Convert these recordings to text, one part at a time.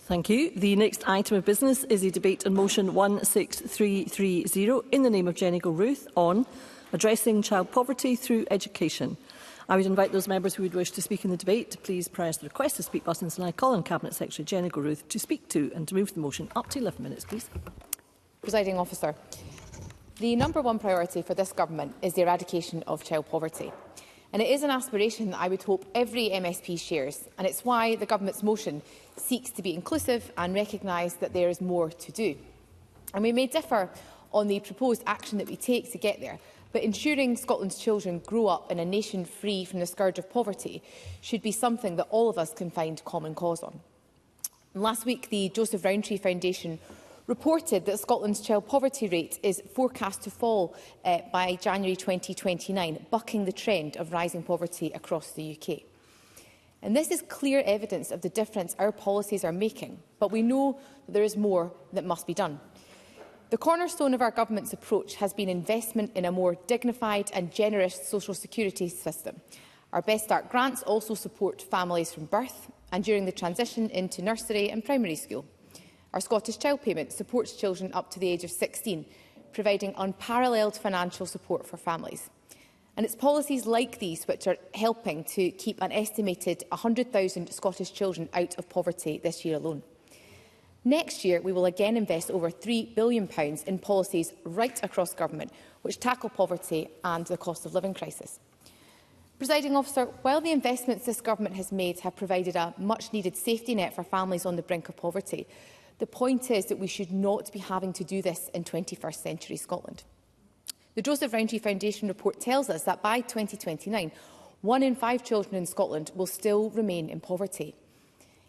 Thank you. The next item of business is a debate on motion 16330 in the name of Jenny Gilruth on addressing child poverty through education. I would invite those members who would wish to speak in the debate to please press the request to speak buttons, and I call on Cabinet Secretary Jenny Gilruth to speak to and to move the motion. Up to 11 minutes, please. Presiding Officer, the number one priority for this government is the eradication of child poverty. And it is an aspiration that I would hope every MSP shares, and it's why the government's motion seeks to be inclusive and recognise that there is more to do. And we may differ on the proposed action that we take to get there, but ensuring Scotland's children grow up in a nation free from the scourge of poverty should be something that all of us can find common cause on. And last week, the Joseph Rowntree Foundation reported that Scotland's child poverty rate is forecast to fall by January 2029, bucking the trend of rising poverty across the UK. And this is clear evidence of the difference our policies are making, but we know that there is more that must be done. The cornerstone of our government's approach has been investment in a more dignified and generous social security system. Our Best Start grants also support families from birth and during the transition into nursery and primary school. Our Scottish Child Payment supports children up to the age of 16, providing unparalleled financial support for families. And it's policies like these which are helping to keep an estimated 100,000 Scottish children out of poverty this year alone. Next year, we will again invest over £3 billion in policies right across government which tackle poverty and the cost of living crisis. Presiding Officer, while the investments this government has made have provided a much-needed safety net for families on the brink of poverty, the point is that we should not be having to do this in 21st century Scotland. The Joseph Rowntree Foundation report tells us that by 2029, 1 in 5 children in Scotland will still remain in poverty.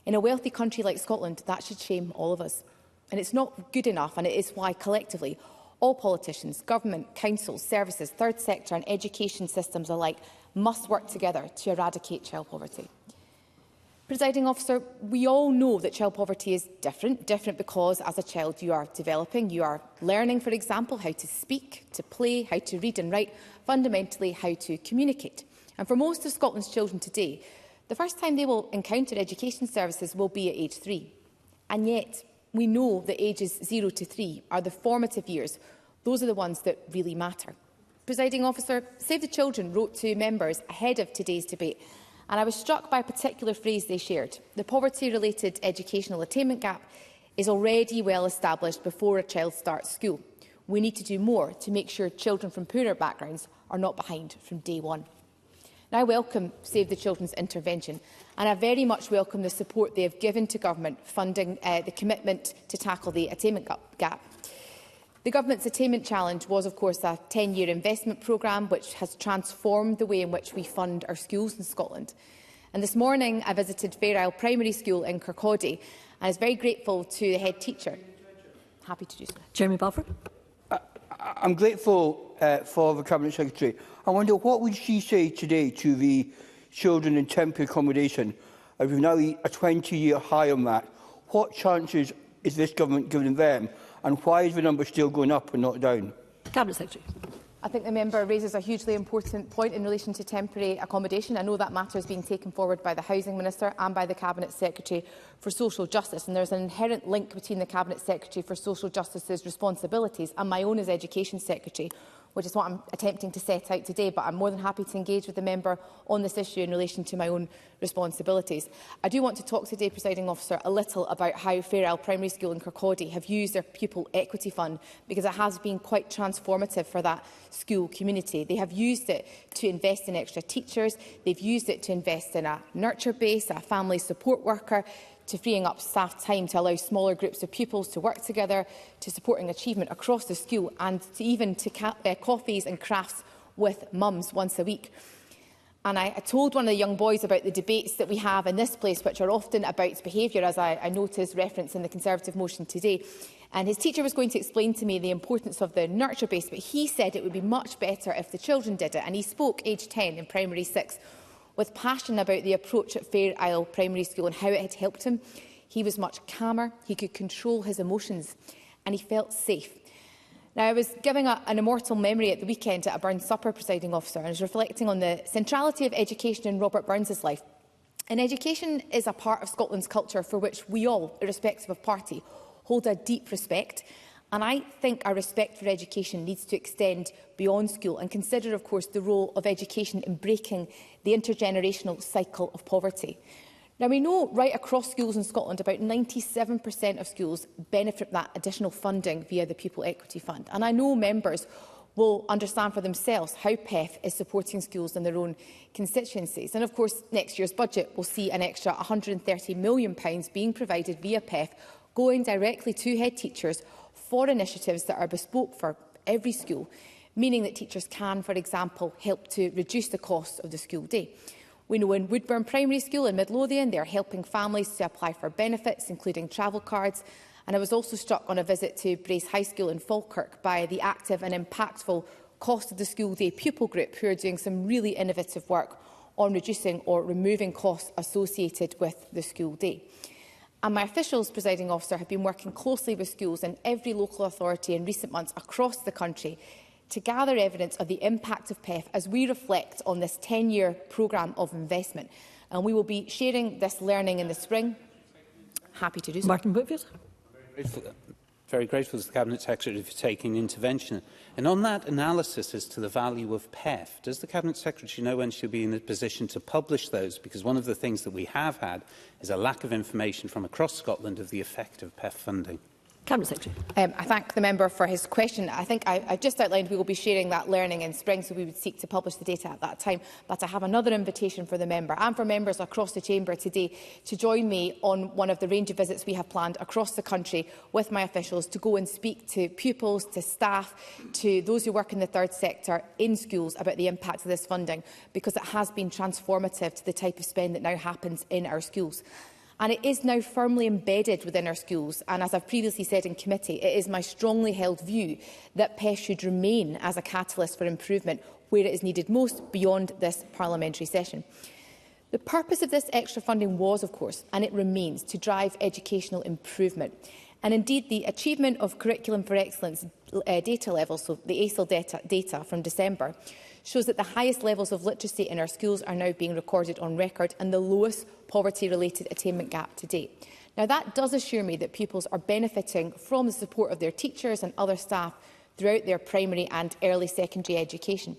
In a wealthy country like Scotland, that should shame all of us. And it's not good enough, and it is why, collectively, all politicians, government, councils, services, third sector and education systems alike must work together to eradicate child poverty. Presiding Officer, we all know that child poverty is different because as a child you are developing, you are learning, for example, how to speak, to play, how to read and write, fundamentally how to communicate. And for most of Scotland's children today, the first time they will encounter education services will be at age 3. And yet, we know that ages 0 to 3 are the formative years. Those are the ones that really matter. Presiding Officer, Save the Children wrote to members ahead of today's debate, and I was struck by a particular phrase they shared. The poverty-related educational attainment gap is already well established before a child starts school. We need to do more to make sure children from poorer backgrounds are not behind from day one. Now, I welcome Save the Children's intervention, and I very much welcome the support they have given to government funding the commitment to tackle the attainment gap. The government's attainment challenge was, of course, a 10-year investment programme which has transformed the way in which we fund our schools in Scotland. And this morning I visited Fair Isle Primary School in Kirkcaldy and I was very grateful to the head teacher. Happy to do so. Jeremy Balfour. I'm grateful for the Cabinet Secretary. I wonder what would she say today to the children in temporary accommodation? We've now a 20-year high on that. What chances is this government giving them? And why is the number still going up and not down? Cabinet Secretary. I think the member raises a hugely important point in relation to temporary accommodation. I know that matter is being taken forward by the Housing Minister and by the Cabinet Secretary for Social Justice, and there is an inherent link between the Cabinet Secretary for Social Justice's responsibilities and my own as Education Secretary, which is what I'm attempting to set out today, but I'm more than happy to engage with the member on this issue in relation to my own responsibilities. I do want to talk today, Presiding Officer, a little about how Fair Isle Primary School in Kirkcaldy have used their Pupil Equity Fund, because it has been quite transformative for that school community. They have used it to invest in extra teachers, they've used it to invest in a nurture base, a family support worker, to freeing up staff time to allow smaller groups of pupils to work together, to supporting achievement across the school, and even to coffees and crafts with mums once a week. And I told one of the young boys about the debates that we have in this place, which are often about behaviour, as I noticed reference in the Conservative motion today. And his teacher was going to explain to me the importance of the nurture base, but he said it would be much better if the children did it. And he spoke, aged 10, in Primary 6, with passion about the approach at Fair Isle Primary School and how it had helped him. He was much calmer, he could control his emotions, and he felt safe. Now, I was giving an immortal memory at the weekend at a Burns supper, Presiding Officer, and I was reflecting on the centrality of education in Robert Burns' life. And education is a part of Scotland's culture for which we all, irrespective of party, hold a deep respect. And I think our respect for education needs to extend beyond school and consider, of course, the role of education in breaking the intergenerational cycle of poverty. Now, we know right across schools in Scotland, about 97% of schools benefit from that additional funding via the Pupil Equity Fund. And I know members will understand for themselves how PEF is supporting schools in their own constituencies. And of course, next year's budget will see an extra £130 million being provided via PEF, going directly to head teachers for initiatives that are bespoke for every school, meaning that teachers can, for example, help to reduce the cost of the school day. We know in Woodburn Primary School in Midlothian, they are helping families to apply for benefits, including travel cards. And I was also struck on a visit to Brace High School in Falkirk by the active and impactful Cost of the School Day pupil group, who are doing some really innovative work on reducing or removing costs associated with the school day. And my officials, presiding officer, have been working closely with schools and every local authority in recent months across the country to gather evidence of the impact of PEF as we reflect on this 10-year programme of investment. And we will be sharing this learning in the spring. Happy to do so. Martin Whitfield. Very grateful to the Cabinet Secretary for taking intervention. And on that analysis as to the value of PEF, does the Cabinet Secretary know when she'll be in a position to publish those? Because one of the things that we have had is a lack of information from across Scotland of the effect of PEF funding. Cabinet Secretary. I thank the member for his question. I think I've just outlined we will be sharing that learning in spring, so we would seek to publish the data at that time. But I have another invitation for the member and for members across the chamber today to join me on one of the range of visits we have planned across the country with my officials to go and speak to pupils, to staff, to those who work in the third sector in schools about the impact of this funding, because it has been transformative to the type of spend that now happens in our schools. And it is now firmly embedded within our schools. And as I've previously said in committee, it is my strongly held view that PEF should remain as a catalyst for improvement where it is needed most beyond this parliamentary session. The purpose of this extra funding was, of course, and it remains, to drive educational improvement. And indeed, the Achievement of Curriculum for Excellence data levels, so the ACIL data from December, shows that the highest levels of literacy in our schools are now being recorded on record and the lowest poverty-related attainment gap to date. Now, that does assure me that pupils are benefiting from the support of their teachers and other staff throughout their primary and early secondary education.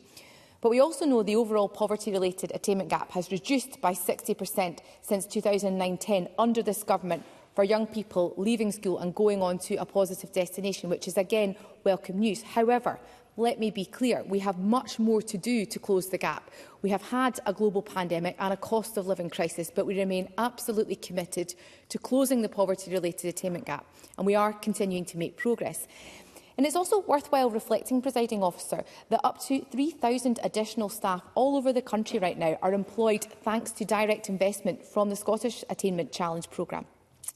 But we also know the overall poverty-related attainment gap has reduced by 60% since 2009-10 under this government for young people leaving school and going on to a positive destination, which is again welcome news. However, let me be clear, we have much more to do to close the gap. We have had a global pandemic and a cost of living crisis, but we remain absolutely committed to closing the poverty-related attainment gap, and we are continuing to make progress. And it's also worthwhile reflecting, presiding officer, that up to 3,000 additional staff all over the country right now are employed thanks to direct investment from the Scottish Attainment Challenge programme.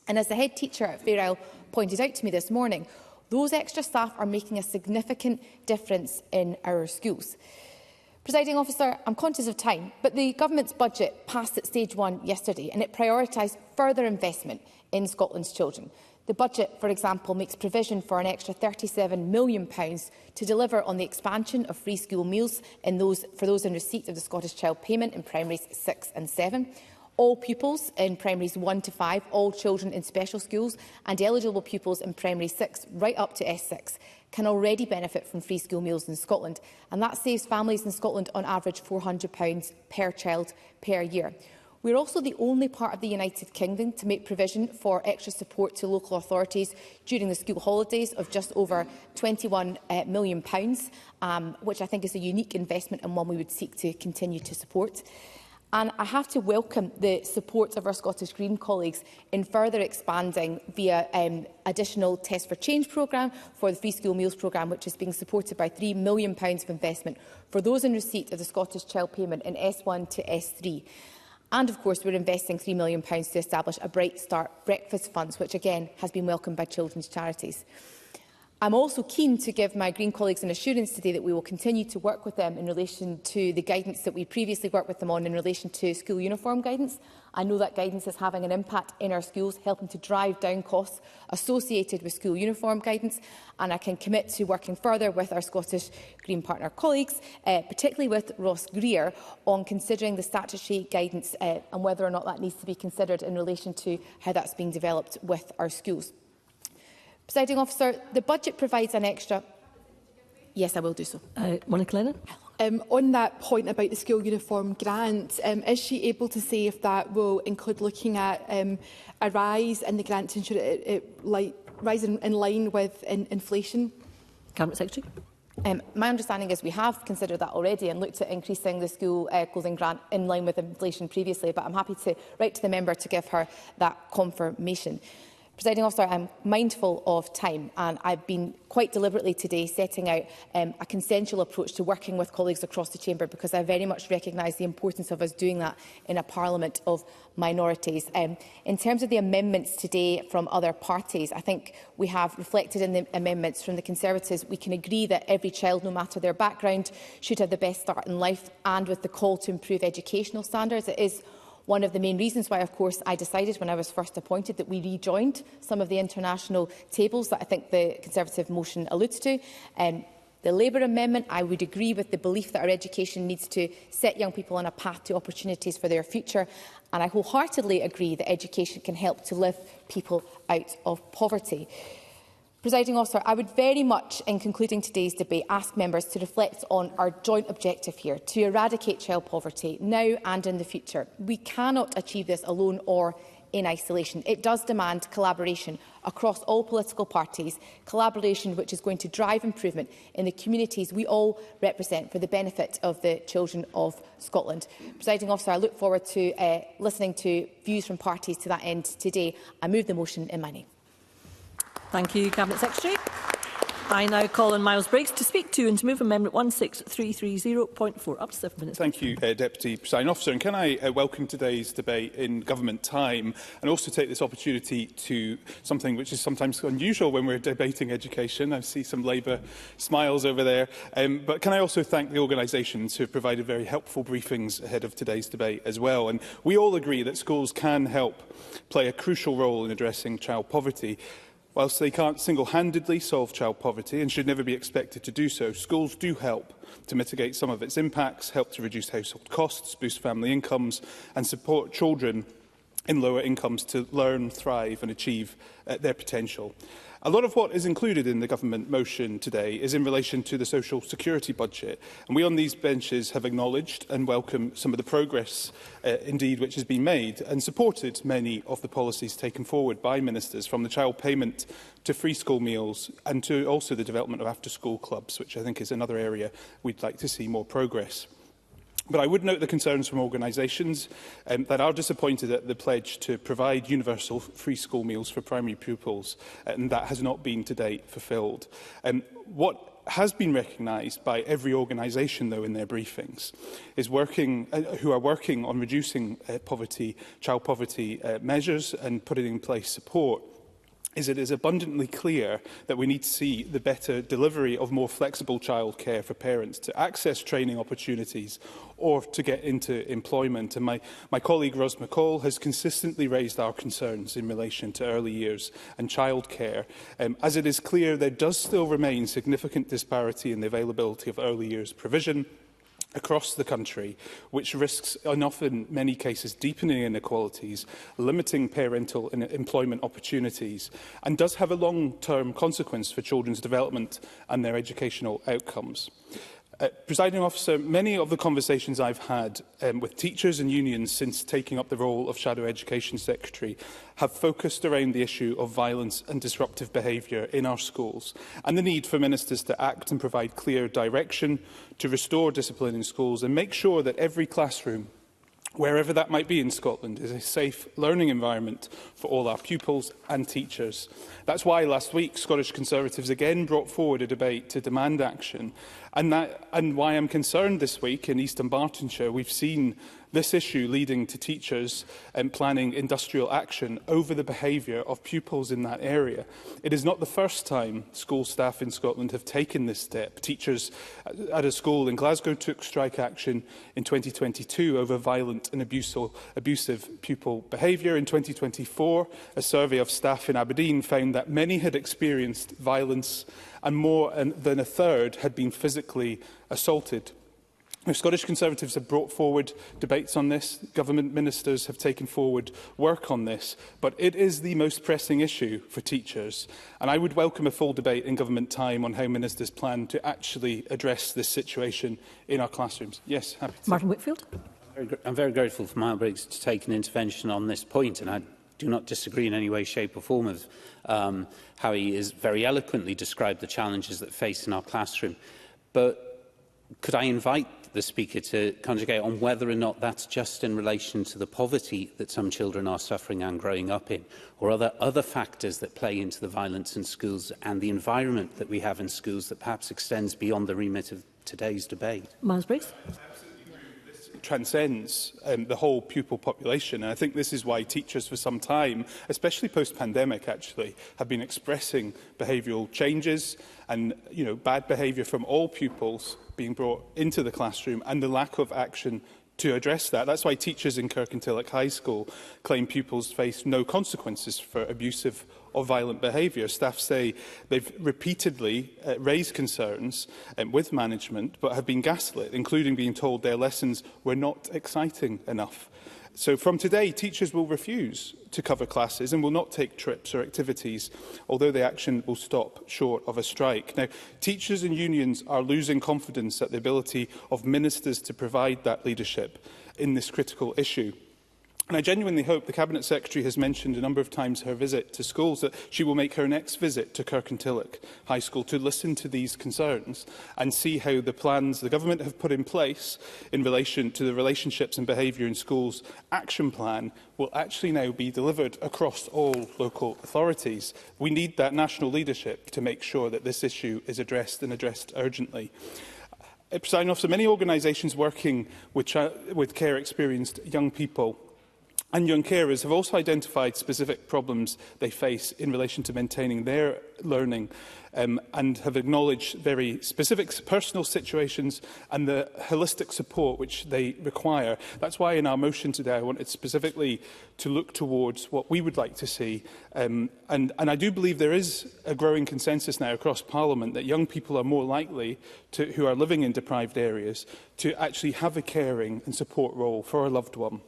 And as the head teacher at Fair Isle pointed out to me this morning, those extra staff are making a significant difference in our schools. Presiding officer, I'm conscious of time, but the government's budget passed at stage 1 yesterday and it prioritised further investment in Scotland's children. The budget, for example, makes provision for an extra £37 million to deliver on the expansion of free school meals for those in receipt of the Scottish Child Payment in primaries 6 and 7. All pupils in primaries 1 to 5, all children in special schools and eligible pupils in primary 6 right up to S6 can already benefit from free school meals in Scotland, and that saves families in Scotland on average £400 per child per year. We are also the only part of the United Kingdom to make provision for extra support to local authorities during the school holidays of just over £21 million, which I think is a unique investment and one we would seek to continue to support. And I have to welcome the support of our Scottish Green colleagues in further expanding via additional Test for Change programme for the Free School Meals programme, which is being supported by £3 million of investment for those in receipt of the Scottish Child Payment in S1 to S3. And, of course, we're investing £3 million to establish a Bright Start breakfast fund, which, again, has been welcomed by children's charities. I'm also keen to give my Green colleagues an assurance today that we will continue to work with them in relation to the guidance that we previously worked with them on in relation to school uniform guidance. I know that guidance is having an impact in our schools, helping to drive down costs associated with school uniform guidance, and I can commit to working further with our Scottish Green partner colleagues, particularly with Ross Greer, on considering the statutory guidance and whether or not that needs to be considered in relation to how that's being developed with our schools. Presiding Officer, the budget provides an extra... Yes, I will do so. Monica Lennon. On that point about the school uniform grant, is she able to say if that will include looking at a rise in the grant to ensure it rise in line with inflation? Cabinet Secretary. My understanding is we have considered that already and looked at increasing the school clothing grant in line with inflation previously, but I'm happy to write to the member to give her that confirmation. Presiding Officer, I'm mindful of time, and I've been quite deliberately today setting out a consensual approach to working with colleagues across the Chamber, because I very much recognise the importance of us doing that in a Parliament of minorities. In terms of the amendments today from other parties, I think we have reflected in the amendments from the Conservatives. We can agree that every child, no matter their background, should have the best start in life, and with the call to improve educational standards. It is one of the main reasons why, of course, I decided when I was first appointed that we rejoined some of the international tables that I think the Conservative motion alludes to. The Labour amendment, I would agree with the belief that our education needs to set young people on a path to opportunities for their future. And I wholeheartedly agree that education can help to lift people out of poverty. Presiding Officer, I would very much, in concluding today's debate, ask members to reflect on our joint objective here, to eradicate child poverty now and in the future. We cannot achieve this alone or in isolation. It does demand collaboration across all political parties, collaboration which is going to drive improvement in the communities we all represent for the benefit of the children of Scotland. Presiding Officer, I look forward to listening to views from parties to that end today. I move the motion in my name. Thank you, Cabinet Secretary. I now call on Miles Briggs to speak to and to move Amendment 16330.4. Up to 7 minutes. Thank you, Deputy Presiding Officer. And can I welcome today's debate in government time, and also take this opportunity to something which is sometimes unusual when we're debating education. I see some Labour smiles over there. But can I also thank the organisations who have provided very helpful briefings ahead of today's debate as well. And we all agree that schools can help play a crucial role in addressing child poverty. Whilst they can't single-handedly solve child poverty and should never be expected to do so, schools do help to mitigate some of its impacts, help to reduce household costs, boost family incomes and support children in lower incomes to learn, thrive and achieve their potential. A lot of what is included in the government motion today is in relation to the social security budget, and we on these benches have acknowledged and welcomed some of the progress indeed which has been made, and supported many of the policies taken forward by ministers, from the child payment to free school meals and to also the development of after-school clubs, which I think is another area we'd like to see more progress. But I would note the concerns from organisations that are disappointed at the pledge to provide universal free school meals for primary pupils, and that has not been to date fulfilled. What has been recognised by every organisation, though, in their briefings, is who are working on reducing child poverty measures and putting in place support, is it is abundantly clear that we need to see the better delivery of more flexible childcare for parents to access training opportunities or to get into employment. And my colleague Ros McCall has consistently raised our concerns in relation to early years and childcare. As it is clear, there does still remain significant disparity in the availability of early years provision across the country, which risks, in often many cases, deepening inequalities, limiting parental and employment opportunities, and does have a long-term consequence for children's development and their educational outcomes. Presiding Officer, many of the conversations I've had with teachers and unions since taking up the role of Shadow Education Secretary have focused around the issue of violence and disruptive behaviour in our schools, and the need for ministers to act and provide clear direction to restore discipline in schools and make sure that every classroom, wherever that might be in Scotland, is a safe learning environment for all our pupils and teachers. That's why last week Scottish Conservatives again brought forward a debate to demand action, and why I'm concerned this week in East Dunbartonshire we've seen This issue leading to teachers planning industrial action over the behaviour of pupils in that area. It is not the first time school staff in Scotland have taken this step. Teachers at a school in Glasgow took strike action in 2022 over violent and abusive pupil behaviour. In 2024, a survey of staff in Aberdeen found that many had experienced violence and more than a third had been physically assaulted. Now, Scottish Conservatives have brought forward debates on this. Government ministers have taken forward work on this. But it is the most pressing issue for teachers. And I would welcome a full debate in government time on how ministers plan to actually address this situation in our classrooms. Yes, happy to. Martin Whitfield. I'm very grateful for Miles Briggs to take an intervention on this point, and I do not disagree in any way, shape or form with how he has very eloquently described the challenges that face in our classroom. But could I invite the Speaker to conjugate on whether or not that's just in relation to the poverty that some children are suffering and growing up in, or other factors that play into the violence in schools and the environment that we have in schools that perhaps extends beyond the remit of today's debate? Miles Briggs. Transcends the whole pupil population. And I think this is why teachers for some time, especially post-pandemic actually, have been expressing behavioural changes and bad behaviour from all pupils being brought into the classroom and the lack of action to address that. That's why teachers in Kirkintilloch High School claim pupils face no consequences for abusive or violent behaviour. Staff say they've repeatedly raised concerns with management but have been gaslit, including being told their lessons were not exciting enough. So from today, teachers will refuse to cover classes and will not take trips or activities, although the action will stop short of a strike. Now, teachers and unions are losing confidence at the ability of ministers to provide that leadership in this critical issue. And I genuinely hope the Cabinet Secretary has mentioned a number of times her visit to schools that she will make her next visit to Kirkintilloch High School to listen to these concerns and see how the plans the government have put in place in relation to the relationships and behaviour in schools action plan will actually now be delivered across all local authorities. We need that national leadership to make sure that this issue is addressed and addressed urgently. Presiding Officer, many organisations working with care-experienced young people and young carers have also identified specific problems they face in relation to maintaining their learning and have acknowledged very specific personal situations and the holistic support which they require. That's why in our motion today I wanted specifically to look towards what we would like to see. And I do believe there is a growing consensus now across Parliament that young people are more likely who are living in deprived areas to actually have a caring and support role for a loved one.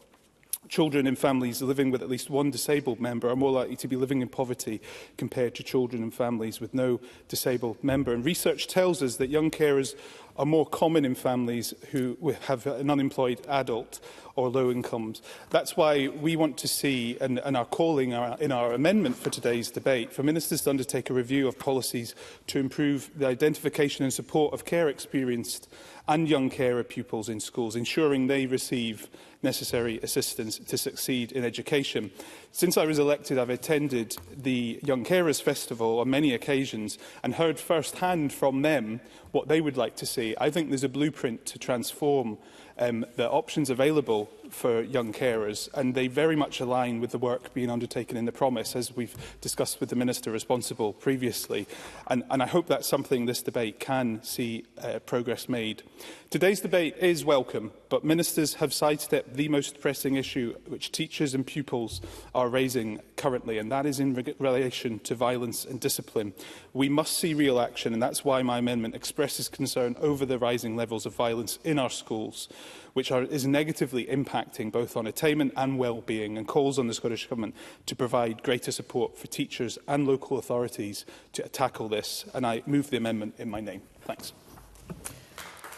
Children in families living with at least one disabled member are more likely to be living in poverty compared to children in families with no disabled member. And research tells us that young carers are more common in families who have an unemployed adult or low incomes. That's why we want to see, and are calling in our amendment for today's debate, for ministers to undertake a review of policies to improve the identification and support of care-experienced and young carer pupils in schools, ensuring they receive necessary assistance to succeed in education. Since I was elected, I've attended the Young Carers Festival on many occasions and heard first-hand from them what they would like to see. I think there's a blueprint to transform the options available for young carers, and they very much align with the work being undertaken in the Promise, as we've discussed with the Minister responsible previously. And I hope that's something this debate can see progress made. Today's debate is welcome, but ministers have sidestepped the most pressing issue which teachers and pupils are raising currently, and that is in relation to violence and discipline. We must see real action, and that's why my amendment expresses concern over the rising levels of violence in our schools, which is negatively impacting both on attainment and well-being, and calls on the Scottish Government to provide greater support for teachers and local authorities to tackle this. And I move the amendment in my name. Thanks.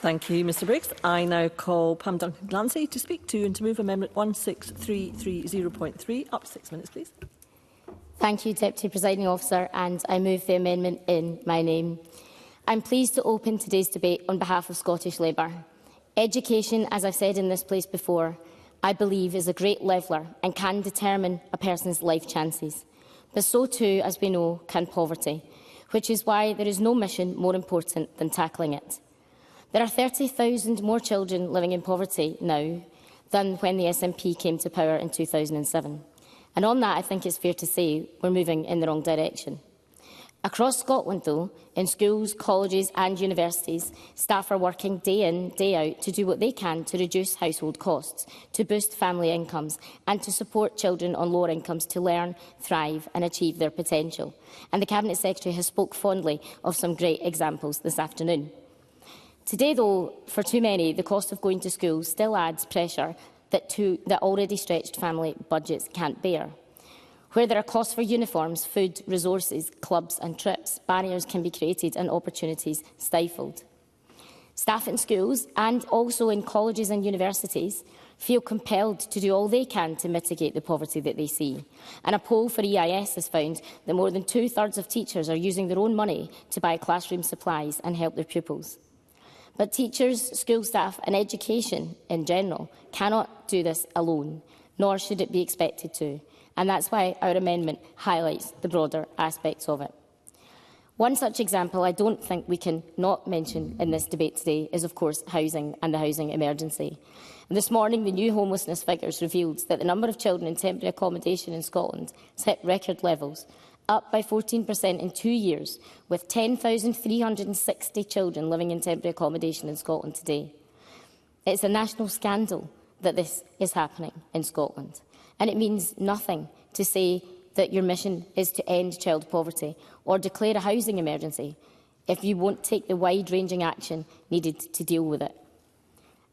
Thank you, Mr Briggs. I now call Pam Duncan-Glancy to speak to and to move Amendment 16330.3. Up to 6 minutes, please. Thank you, Deputy Presiding Officer, and I move the amendment in my name. I'm pleased to open today's debate on behalf of Scottish Labour. Education, as I've said in this place before, I believe is a great leveller and can determine a person's life chances. But so too, as we know, can poverty, which is why there is no mission more important than tackling it. There are 30,000 more children living in poverty now than when the SNP came to power in 2007. And on that, I think it's fair to say we're moving in the wrong direction. Across Scotland, though, in schools, colleges and universities, staff are working day in, day out to do what they can to reduce household costs, to boost family incomes and to support children on lower incomes to learn, thrive and achieve their potential. And the Cabinet Secretary has spoke fondly of some great examples this afternoon. Today, though, for too many, the cost of going to school still adds pressure that already stretched family budgets can't bear. Where there are costs for uniforms, food, resources, clubs and trips, barriers can be created and opportunities stifled. Staff in schools and also in colleges and universities feel compelled to do all they can to mitigate the poverty that they see. And a poll for EIS has found that more than 2/3 of teachers are using their own money to buy classroom supplies and help their pupils. But teachers, school staff and education in general cannot do this alone, nor should it be expected to. And that's why our amendment highlights the broader aspects of it. One such example I don't think we can not mention in this debate today is, of course, housing and the housing emergency. And this morning, the new homelessness figures revealed that the number of children in temporary accommodation in Scotland has hit record levels, up by 14% in 2 years, with 10,360 children living in temporary accommodation in Scotland today. It's a national scandal that this is happening in Scotland. And it means nothing to say that your mission is to end child poverty or declare a housing emergency if you won't take the wide-ranging action needed to deal with it.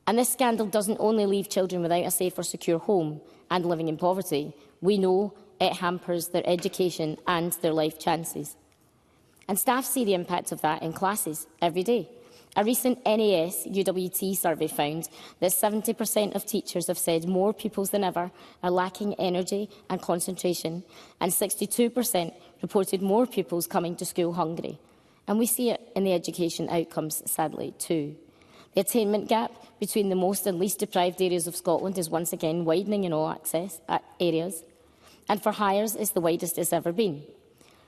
And this scandal doesn't only leave children without a safe or secure home and living in poverty. We know it hampers their education and their life chances. And staff see the impact of that in classes every day. A recent NAS UWT survey found that 70% of teachers have said more pupils than ever are lacking energy and concentration, and 62% reported more pupils coming to school hungry. And we see it in the education outcomes, sadly, too. The attainment gap between the most and least deprived areas of Scotland is once again widening in all access areas, and for hires is the widest it's ever been.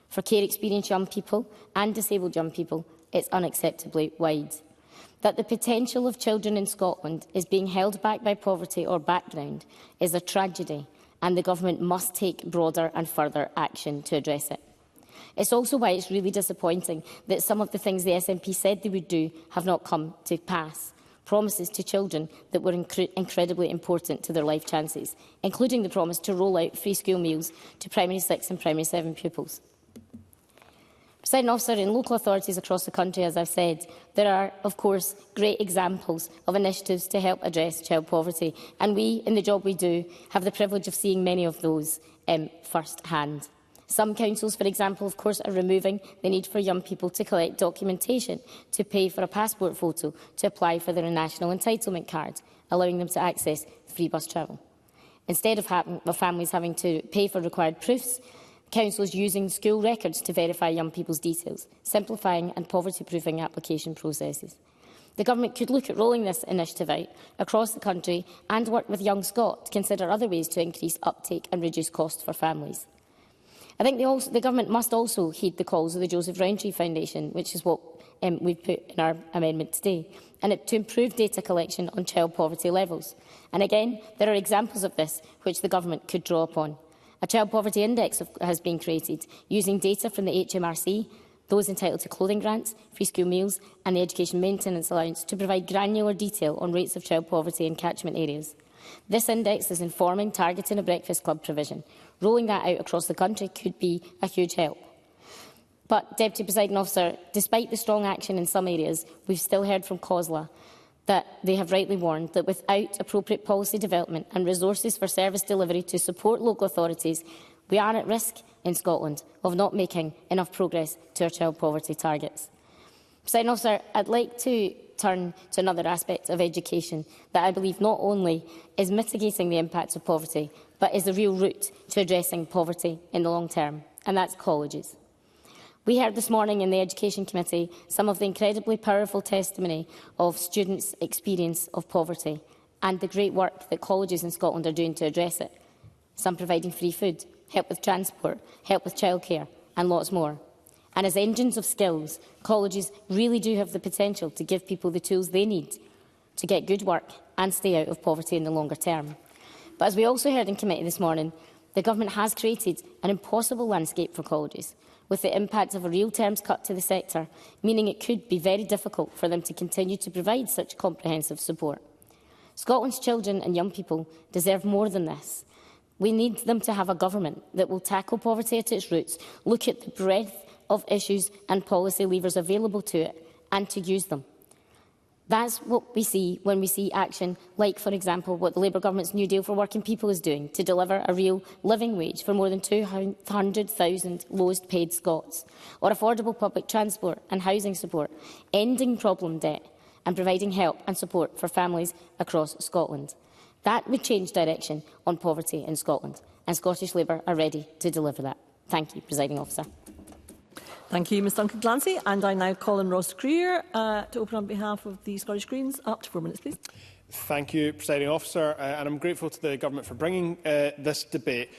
For care-experienced young people and disabled young people, it's unacceptably wide. That the potential of children in Scotland is being held back by poverty or background is a tragedy, and the Government must take broader and further action to address it. It's also why it's really disappointing that some of the things the SNP said they would do have not come to pass. Promises to children that were incredibly important to their life chances, including the promise to roll out free school meals to Primary 6 and Primary 7 pupils. Presiding Officer, in local authorities across the country, as I've said, there are, of course, great examples of initiatives to help address child poverty. And we, in the job we do, have the privilege of seeing many of those first hand. Some councils, for example, of course, are removing the need for young people to collect documentation, to pay for a passport photo, to apply for their national entitlement card, allowing them to access free bus travel. Instead of families having to pay for required proofs, councils using school records to verify young people's details, simplifying and poverty-proofing application processes. The Government could look at rolling this initiative out across the country and work with Young Scot to consider other ways to increase uptake and reduce costs for families. I think the Government must also heed the calls of the Joseph Rowntree Foundation, which is what we've put in our amendment today, and to improve data collection on child poverty levels. And again, there are examples of this which the Government could draw upon. A child poverty index has been created using data from the HMRC, those entitled to clothing grants, free school meals and the education maintenance allowance to provide granular detail on rates of child poverty in catchment areas. This index is informing targeting a breakfast club provision. Rolling that out across the country could be a huge help. But, Deputy Presiding Officer, despite the strong action in some areas, we've still heard from COSLA that they have rightly warned that without appropriate policy development and resources for service delivery to support local authorities, we are at risk in Scotland of not making enough progress to our child poverty targets. Presiding Officer, I'd like to turn to another aspect of education that I believe not only is mitigating the impacts of poverty, but is the real route to addressing poverty in the long term, and that's colleges. We heard this morning in the Education Committee some of the incredibly powerful testimony of students' experience of poverty and the great work that colleges in Scotland are doing to address it. Some providing free food, help with transport, help with childcare and lots more. And as engines of skills, colleges really do have the potential to give people the tools they need to get good work and stay out of poverty in the longer term. But as we also heard in committee this morning, the Government has created an impossible landscape for colleges, with the impact of a real terms cut to the sector, meaning it could be very difficult for them to continue to provide such comprehensive support. Scotland's children and young people deserve more than this. We need them to have a government that will tackle poverty at its roots, look at the breadth of issues and policy levers available to it, and to use them. That's what we see when we see action like, for example, what the Labour Government's New Deal for Working People is doing to deliver a real living wage for more than 200,000 lowest paid Scots, or affordable public transport and housing support, ending problem debt and providing help and support for families across Scotland. That would change direction on poverty in Scotland, and Scottish Labour are ready to deliver that. Thank you, Presiding Officer. Thank you, Ms Duncan Glancy. And I now call on Ross Greer to open on behalf of the Scottish Greens. Up to 4 minutes, please. Thank you, Presiding Officer. And I'm grateful to the Government for bringing this debate.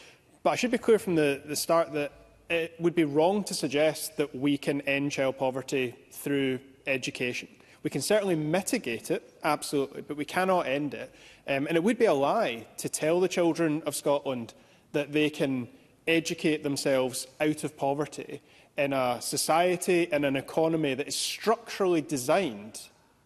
But I should be clear from the start that it would be wrong to suggest that we can end child poverty through education. We can certainly mitigate it, absolutely, but we cannot end it. And it would be a lie to tell the children of Scotland that they can educate themselves out of poverty in a society and an economy that is structurally designed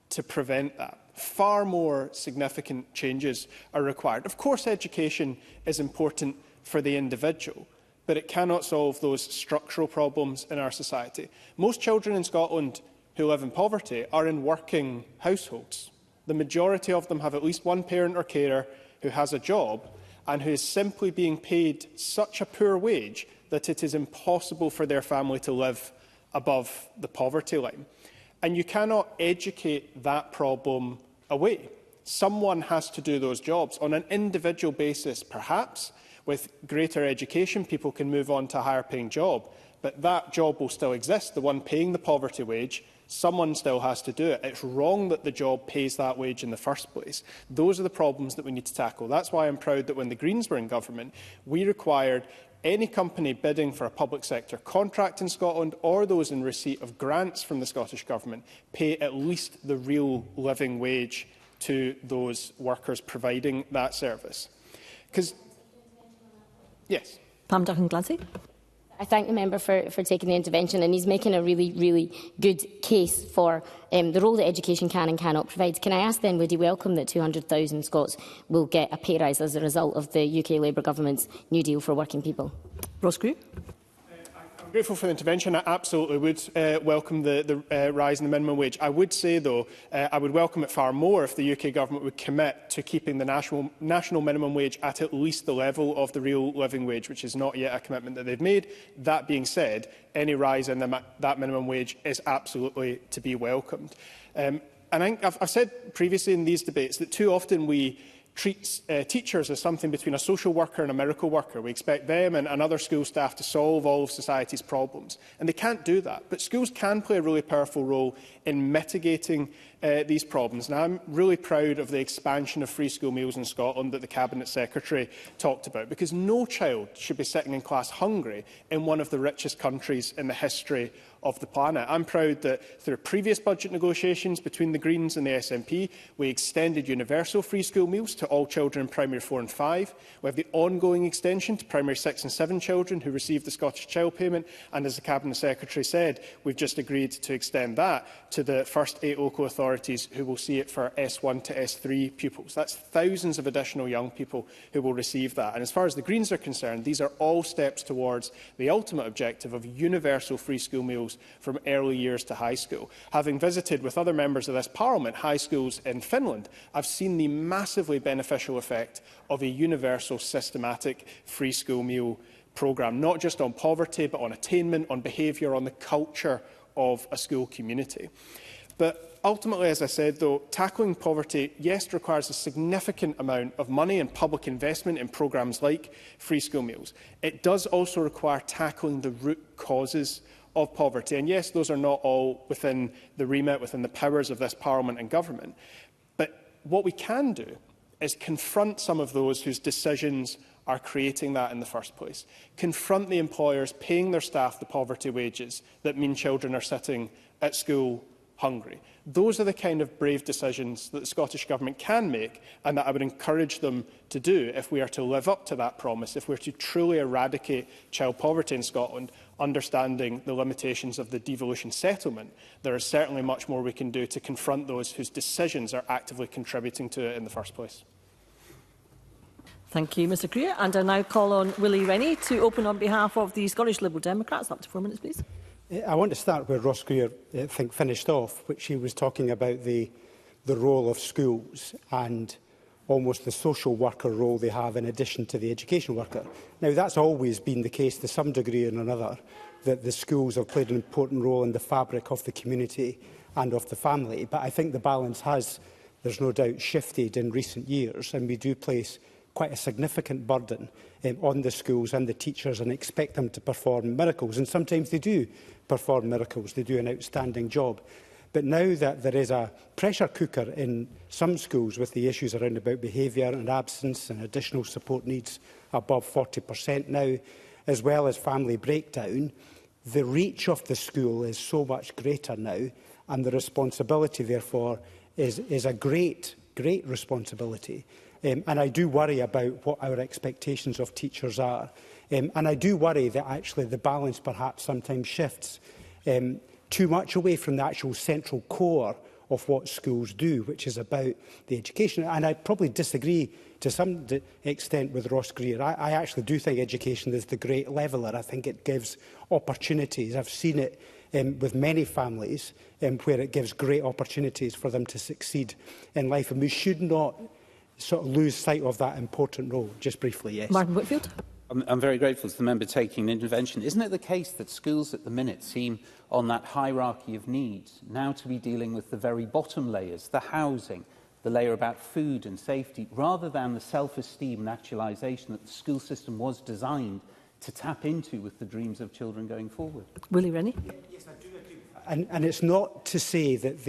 to prevent that. Far more significant changes are required. Of course, education is important for the individual, but it cannot solve those structural problems in our society. Most children in Scotland who live in poverty are in working households. The majority of them have at least one parent or carer who has a job and who is simply being paid such a poor wage that it is impossible for their family to live above the poverty line. And you cannot educate that problem away. Someone has to do those jobs on an individual basis. Perhaps with greater education, people can move on to a higher paying job, but that job will still exist, the one paying the poverty wage. Someone still has to do it. It's wrong that the job pays that wage in the first place. Those are the problems that we need to tackle. That's why I'm proud that when the Greens were in government, we required any company bidding for a public sector contract in Scotland or those in receipt of grants from the Scottish Government pay at least the real living wage to those workers providing that service. Because, yes. Pam Duncan Glancy. I thank the member for taking the intervention, and he's making a really, really good case for the role that education can and cannot provide. Can I ask then, would you welcome that 200,000 Scots will get a pay rise as a result of the UK Labour Government's New Deal for Working People? Ross Greer. I'm grateful for the intervention. I absolutely would welcome the rise in the minimum wage. I would say, though, I would welcome it far more if the UK Government would commit to keeping the national minimum wage at least the level of the real living wage, which is not yet a commitment that they've made. That being said, any rise in that minimum wage is absolutely to be welcomed. And I've said previously in these debates that too often we treats teachers as something between a social worker and a miracle worker. We expect them and other school staff to solve all of society's problems. And they can't do that. But schools can play a really powerful role in mitigating these problems. And I'm really proud of the expansion of free school meals in Scotland that the Cabinet Secretary talked about, because no child should be sitting in class hungry in one of the richest countries in the history of the planet. I'm proud that through previous budget negotiations between the Greens and the SNP, we extended universal free school meals to all children in primary 4 and 5. We have the ongoing extension to primary 6 and 7 children who receive the Scottish Child Payment. And as the Cabinet Secretary said, we've just agreed to extend that to the first 8 local authorities who will see it for S1 to S3 pupils. That's thousands of additional young people who will receive that. And as far as the Greens are concerned, these are all steps towards the ultimate objective of universal free school meals from early years to high school. Having visited with other members of this Parliament high schools in Finland, I've seen the massively beneficial effect of a universal systematic free school meal programme, not just on poverty, but on attainment, on behaviour, on the culture of a school community. But ultimately, as I said, though, tackling poverty, yes, requires a significant amount of money and public investment in programmes like free school meals. It does also require tackling the root causes of poverty. And yes, those are not all within the remit, within the powers of this Parliament and Government. But what we can do is confront some of those whose decisions are creating that in the first place. Confront the employers paying their staff the poverty wages that mean children are sitting at school hungry. Those are the kind of brave decisions that the Scottish Government can make, and that I would encourage them to do if we are to live up to that promise, if we are to truly eradicate child poverty in Scotland, understanding the limitations of the devolution settlement. There is certainly much more we can do to confront those whose decisions are actively contributing to it in the first place. Thank you, Mr Greer. And I now call on Willie Rennie to open on behalf of the Scottish Liberal Democrats. Up to 4 minutes, please. I want to start where Ross Greer finished off, which he was talking about the role of schools and almost the social worker role they have in addition to the education worker. Now, that's always been the case to some degree or another, that the schools have played an important role in the fabric of the community and of the family. But I think the balance has, there's no doubt, shifted in recent years, and we do place quite a significant burden on the schools and the teachers and expect them to perform miracles. And sometimes they do perform miracles. They do an outstanding job. But now that there is a pressure cooker in some schools with the issues around about behaviour and absence and additional support needs above 40% now, as well as family breakdown, the reach of the school is so much greater now, and the responsibility, therefore, is a great responsibility. And I do worry about what our expectations of teachers are. And I do worry that actually the balance perhaps sometimes shifts too much away from the actual central core of what schools do, which is about the education. And I probably disagree to some extent with Ross Greer. I actually do think education is the great leveller. I think it gives opportunities. I've seen it with many families where it gives great opportunities for them to succeed in life. And we should not sort of lose sight of that important role. Just briefly, yes. Martin Whitfield. I'm very grateful to the member taking an intervention. Isn't it the case that schools at the minute seem on that hierarchy of needs now to be dealing with the very bottom layers, the housing, the layer about food and safety, rather than the self-esteem and actualisation that the school system was designed to tap into with the dreams of children going forward? Willie Rennie. Yes, I do agree. And it's not to say that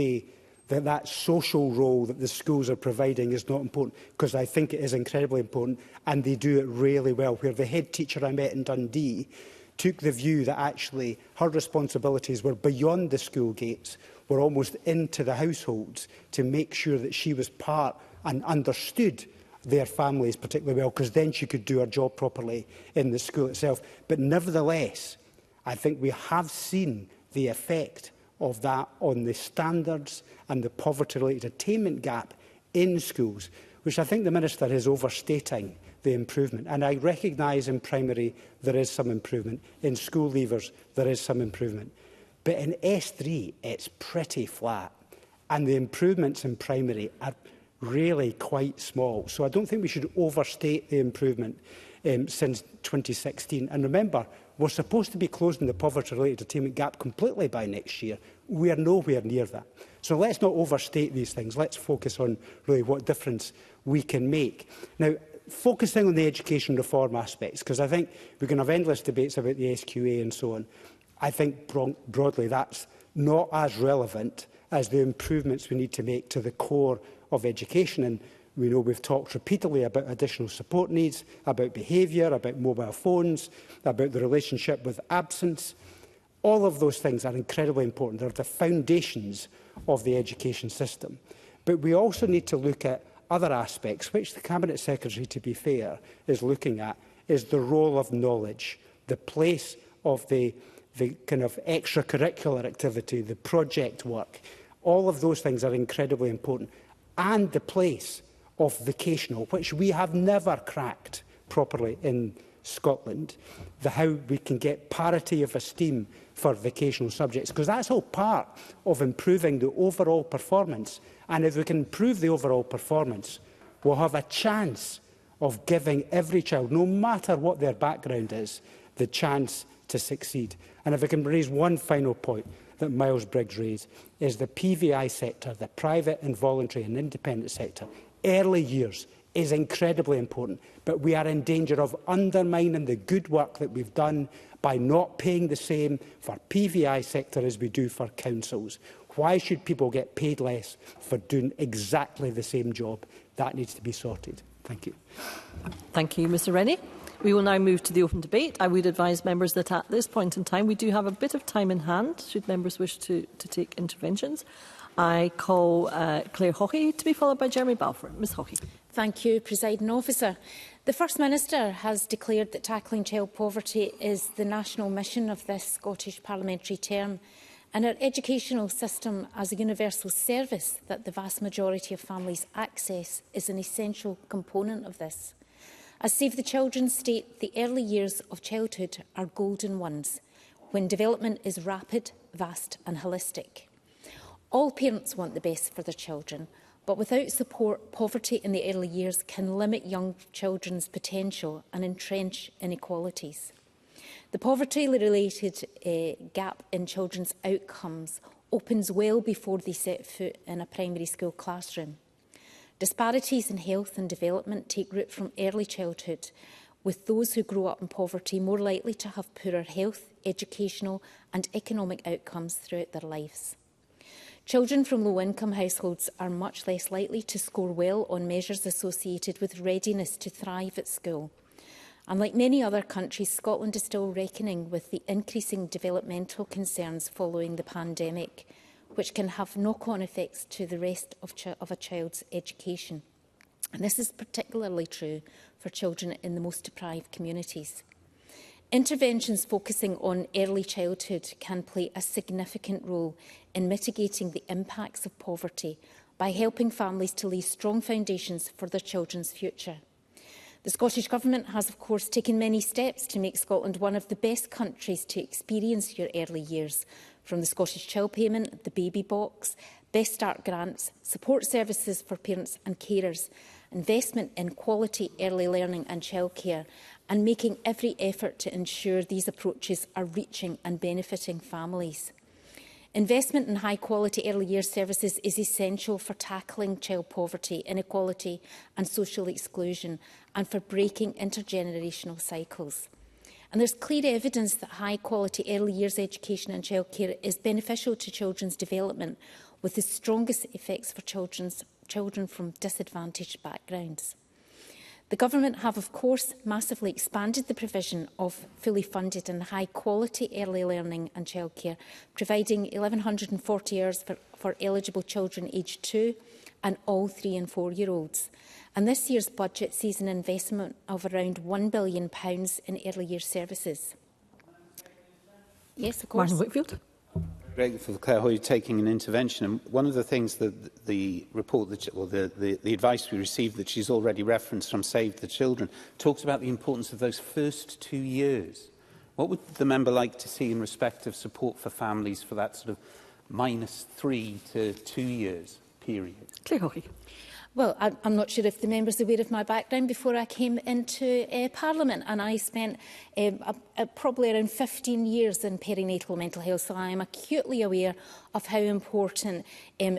that social role that the schools are providing is not important, because I think it is incredibly important, and they do it really well. Where the head teacher I met in Dundee took the view that actually her responsibilities were beyond the school gates, were almost into the households, to make sure that she was part and understood their families particularly well, because then she could do her job properly in the school itself. But nevertheless, I think we have seen the effect of that on the standards and the poverty-related attainment gap in schools, which I think the Minister is overstating the improvement. And I recognise in primary there is some improvement. In school leavers there is some improvement. But in S3 it's pretty flat. And the improvements in primary are really quite small. So I don't think we should overstate the improvement since 2016. And remember, we're supposed to be closing the poverty-related attainment gap completely by next year. We are nowhere near that. So let's not overstate these things. Let's focus on really what difference we can make. Now, focusing on the education reform aspects, because I think we can have endless debates about the SQA and so on. I think broadly that's not as relevant as the improvements we need to make to the core of education. And we know we've talked repeatedly about additional support needs, about behaviour, about mobile phones, about the relationship with absence. All of those things are incredibly important. They're the foundations of the education system. But we also need to look at other aspects, which the Cabinet Secretary, to be fair, is looking at, is the role of knowledge, the place of the kind of extracurricular activity, the project work. All of those things are incredibly important. And the place of vocational, which we have never cracked properly in Scotland, how we can get parity of esteem for vocational subjects, because that's all part of improving the overall performance. And if we can improve the overall performance, we'll have a chance of giving every child, no matter what their background is, the chance to succeed. And if I can raise one final point that Miles Briggs raised, is the PVI sector, the private and voluntary and independent sector. Early years is incredibly important, but we are in danger of undermining the good work that we've done by not paying the same for PVI sector as we do for councils. Why should people get paid less for doing exactly the same job? That needs to be sorted. Thank you. Thank you, Mr Rennie. We will now move to the open debate. I would advise members that at this point in time we do have a bit of time in hand, should members wish to take interventions. I call Claire Hockey to be followed by Jeremy Balfour. Ms Hockey. Thank you, Presiding Officer. The First Minister has declared that tackling child poverty is the national mission of this Scottish parliamentary term, and our educational system as a universal service that the vast majority of families access is an essential component of this. As Save the Children state, the early years of childhood are golden ones, when development is rapid, vast and holistic. All parents want the best for their children, but without support, poverty in the early years can limit young children's potential and entrench inequalities. The poverty-related gap in children's outcomes opens well before they set foot in a primary school classroom. Disparities in health and development take root from early childhood, with those who grow up in poverty more likely to have poorer health, educational and economic outcomes throughout their lives. Children from low-income households are much less likely to score well on measures associated with readiness to thrive at school. And like many other countries, Scotland is still reckoning with the increasing developmental concerns following the pandemic, which can have knock-on effects to the rest of a child's education. And this is particularly true for children in the most deprived communities. Interventions focusing on early childhood can play a significant role in mitigating the impacts of poverty by helping families to lay strong foundations for their children's future. The Scottish Government has, of course, taken many steps to make Scotland one of the best countries to experience your early years, from the Scottish Child Payment, the Baby Box, Best Start grants, support services for parents and carers, investment in quality early learning and childcare, and making every effort to ensure these approaches are reaching and benefiting families. Investment in high-quality early years services is essential for tackling child poverty, inequality and social exclusion, and for breaking intergenerational cycles. And there's clear evidence that high-quality early years education and childcare is beneficial to children's development, with the strongest effects for children from disadvantaged backgrounds. The Government have, of course, massively expanded the provision of fully funded and high-quality early learning and childcare, providing 1,140 hours for eligible children aged 2 and all 3- and 4-year-olds. And this year's budget sees an investment of around £1 billion in early years services. Yes, of course. Martin Whitfield. Grateful for Claire Hoy taking an intervention. And one of the things that the report, or the advice we received that she's already referenced from Save the Children, talks about the importance of those first 2 years. What would the member like to see in respect of support for families for that sort of -3 to 2 years period? Claire Hockey. Well, I'm not sure if the members are aware of my background. Before I came into Parliament, and I spent probably around 15 years in perinatal mental health, so I am acutely aware of how important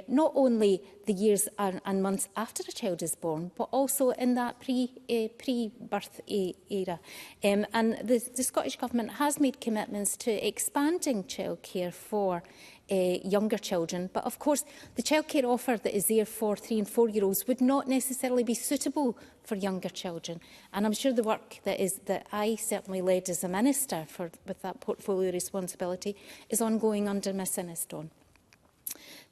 not only the years and months after a child is born, but also in that pre-birth era. And the Scottish Government has made commitments to expanding childcare for younger children, but of course the childcare offer that is there for 3- and 4-year-olds would not necessarily be suitable for younger children. And I'm sure the work that I certainly led as a minister with that portfolio responsibility is ongoing under Miss Inniston.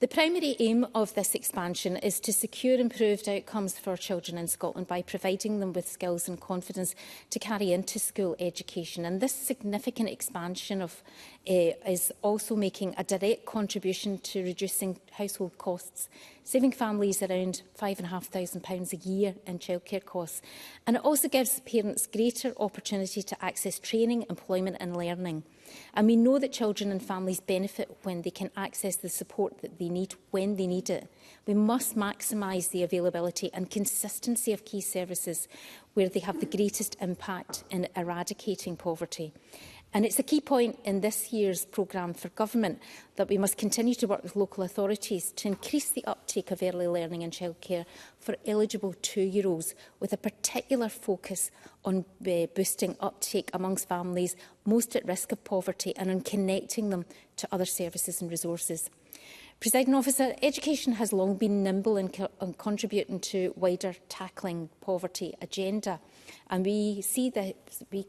The primary aim of this expansion is to secure improved outcomes for children in Scotland by providing them with skills and confidence to carry into school education. And this significant expansion is also making a direct contribution to reducing household costs, saving families around £5,500 a year in childcare costs. And it also gives parents greater opportunity to access training, employment and learning. And we know that children and families benefit when they can access the support that they need when they need it. We must maximise the availability and consistency of key services where they have the greatest impact in eradicating poverty. And it's a key point in this year's programme for government that we must continue to work with local authorities to increase the uptake of early learning and childcare for eligible 2-year-olds, with a particular focus on boosting uptake amongst families most at risk of poverty and on connecting them to other services and resources. Presiding Officer, education has long been nimble in contributing to wider tackling poverty agenda. And we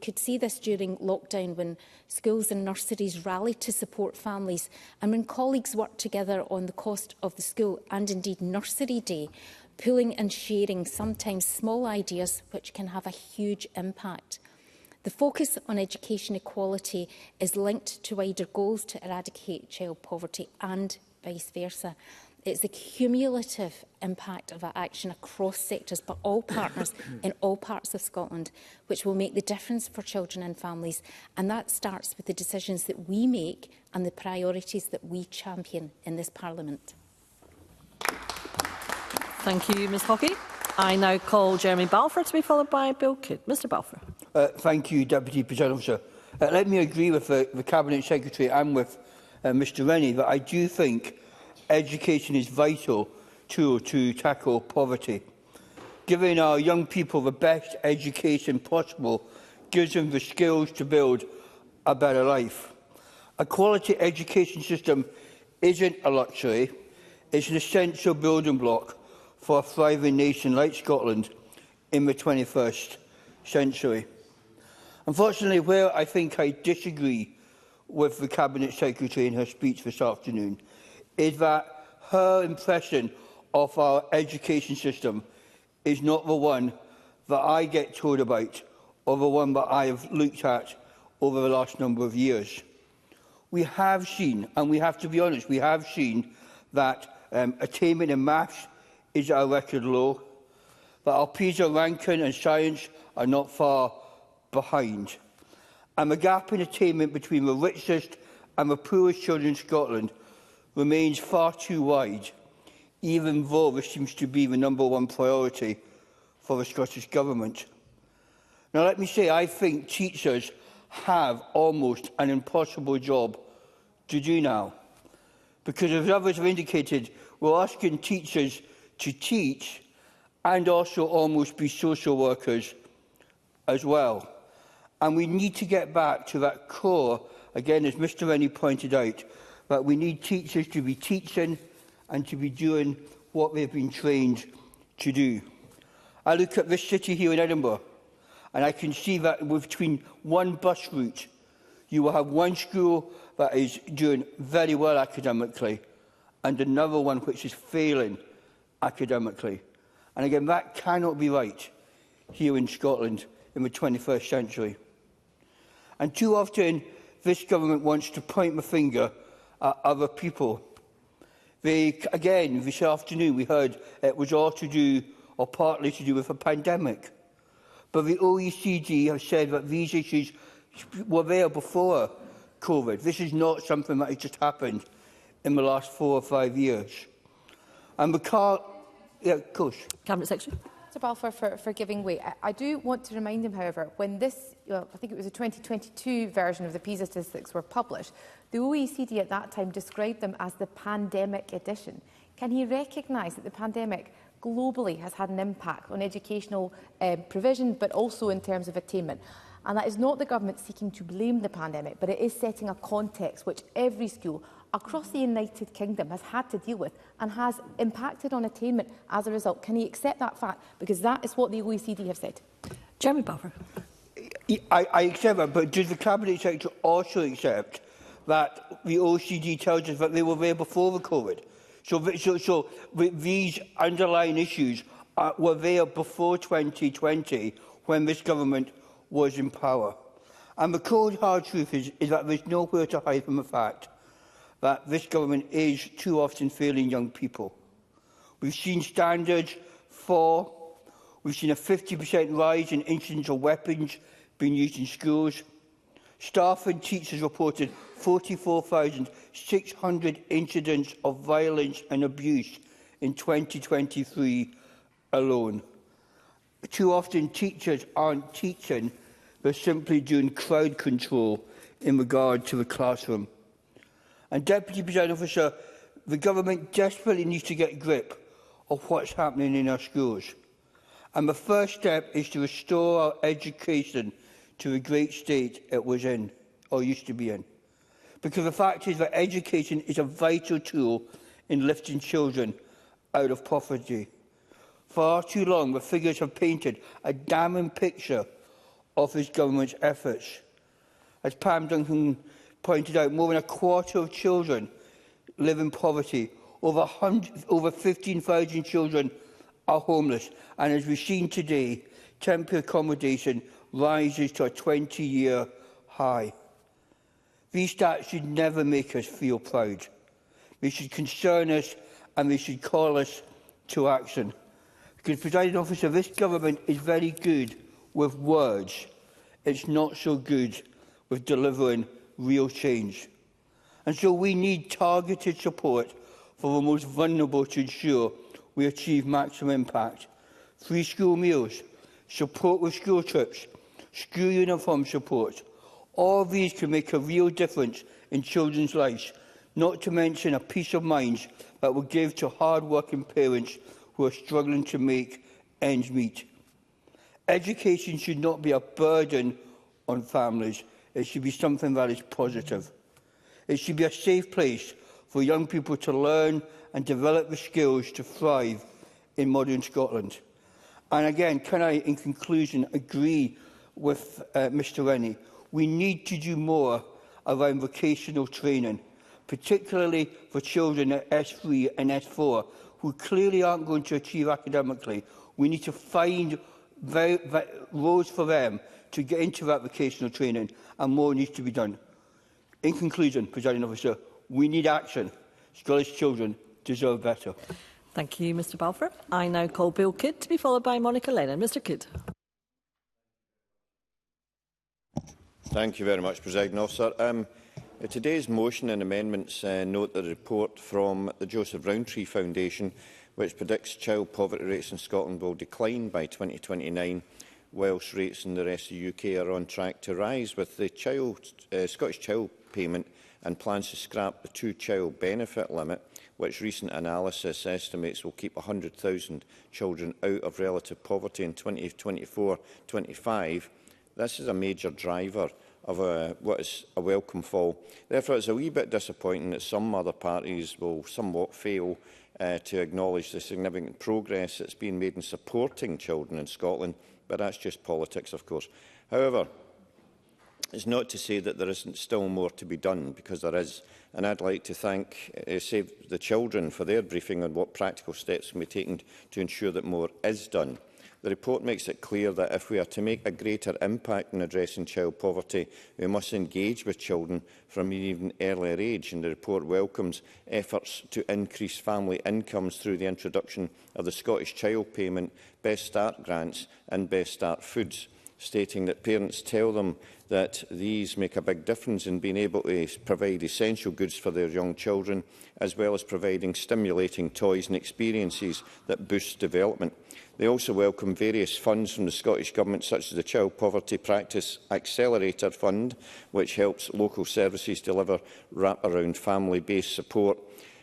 could see this during lockdown when schools and nurseries rallied to support families and when colleagues worked together on the cost of the school and indeed nursery day, pooling and sharing sometimes small ideas which can have a huge impact. The focus on education equality is linked to wider goals to eradicate child poverty and vice versa. It's the cumulative impact of our action across sectors, but all partners in all parts of Scotland, which will make the difference for children and families. And that starts with the decisions that we make and the priorities that we champion in this Parliament. Thank you, Ms Hockey. I now call Jeremy Balfour to be followed by Bill Kidd. Mr Balfour. Thank you, Deputy Presiding Officer. Let me agree with the Cabinet Secretary and with Mr Rennie that I do think education is a vital tool to tackle poverty. Giving our young people the best education possible gives them the skills to build a better life. A quality education system isn't a luxury, it's an essential building block for a thriving nation like Scotland in the 21st century. Unfortunately, where I think I disagree with the Cabinet Secretary in her speech this afternoon is that her impression of our education system is not the one that I get told about or the one that I have looked at over the last number of years. We have seen, and we have to be honest, we have seen that attainment in maths is at a record low, that our PISA ranking and science are not far behind. And the gap in attainment between the richest and the poorest children in Scotland remains far too wide, even though this seems to be the #1 priority for the Scottish Government. Now, let me say, I think teachers have almost an impossible job to do now, because as others have indicated, we're asking teachers to teach and also almost be social workers as well. And we need to get back to that core, again, as Mr Rennie pointed out, that we need teachers to be teaching and to be doing what they've been trained to do. I look at this city here in Edinburgh, and I can see that between one bus route, you will have one school that is doing very well academically and another one which is failing academically. And again, that cannot be right here in Scotland in the 21st century. And too often, this government wants to point the finger at other people. Again, this afternoon, we heard it was all to do, or partly to do with a pandemic. But the OECD have said that these issues were there before COVID. This is not something that has just happened in the last 4 or 5 years. And the yeah, of course. Cabinet Secretary. Mr Balfour for giving way. I do want to remind him, however, when this, I think it was the 2022 version of the PISA statistics were published, the OECD at that time described them as the pandemic edition. Can he recognise that the pandemic globally has had an impact on educational provision, but also in terms of attainment? And that is not the government seeking to blame the pandemic, but it is setting a context which every school across the United Kingdom has had to deal with and has impacted on attainment as a result. Can he accept that fact? Because that is what the OECD have said. Jeremy Balfour. I accept that, but does the Cabinet Secretary also accept that the OECD tells us that they were there before the COVID? So these underlying issues were there before 2020 when this government was in power. And the cold hard truth is that there's nowhere to hide from the fact that this government is too often failing young people. We've seen standards fall. We've seen a 50% rise in incidents of weapons being used in schools. Staff and teachers reported 44,600 incidents of violence and abuse in 2023 alone. Too often teachers aren't teaching, they're simply doing crowd control in regard to the classroom. And Deputy Presiding Officer, the government desperately needs to get a grip of what's happening in our schools. And the first step is to restore our education to the great state it was in, or used to be in. Because the fact is that education is a vital tool in lifting children out of poverty. Far too long, the figures have painted a damning picture of this government's efforts. As Pam Duncan pointed out, more than a quarter of children live in poverty. Over 15,000 children are homeless. And as we've seen today, temporary accommodation rises to a 20-year high. These stats should never make us feel proud. They should concern us and they should call us to action. Because, Presiding Officer, this government is very good with words. It's not so good with delivering real change. And so we need targeted support for the most vulnerable to ensure we achieve maximum impact. Free school meals, support with school trips, school uniform support. All of these can make a real difference in children's lives, not to mention a peace of mind that will give to hard-working parents who are struggling to make ends meet. Education should not be a burden on families. It should be something that is positive. It should be a safe place for young people to learn and develop the skills to thrive in modern Scotland. And again, can I, in conclusion, agree with Mr Rennie? We need to do more around vocational training, particularly for children at S3 and S4, who clearly aren't going to achieve academically. We need to find roads for them to get into that vocational training, and more needs to be done. In conclusion, Presiding Officer, we need action. Scottish children deserve better. Thank you, Mr Balfour. I now call Bill Kidd to be followed by Monica Lennon. Mr Kidd. Thank you very much, Presiding Officer. Today's motion and amendments note the report from the Joseph Rowntree Foundation, which predicts child poverty rates in Scotland will decline by 2029, whilst rates in the rest of the UK are on track to rise, with the Scottish Child Payment and plans to scrap the two-child benefit limit, which recent analysis estimates will keep 100,000 children out of relative poverty in 2024-25. This is a major driver of what is a welcome fall. Therefore, it's a wee bit disappointing that some other parties will somewhat fail to acknowledge the significant progress that's been made in supporting children in Scotland, but that's just politics, of course. However, it's not to say that there isn't still more to be done, because there is, and I'd like to thank Save the Children for their briefing on what practical steps can be taken to ensure that more is done. The report makes it clear that if we are to make a greater impact in addressing child poverty, we must engage with children from an even earlier age, and the report welcomes efforts to increase family incomes through the introduction of the Scottish Child Payment, Best Start grants and Best Start foods, stating that parents tell them that these make a big difference in being able to provide essential goods for their young children, as well as providing stimulating toys and experiences that boost development. They also welcome various funds from the Scottish Government, such as the Child Poverty Practice Accelerator Fund, which helps local services deliver wraparound family-based support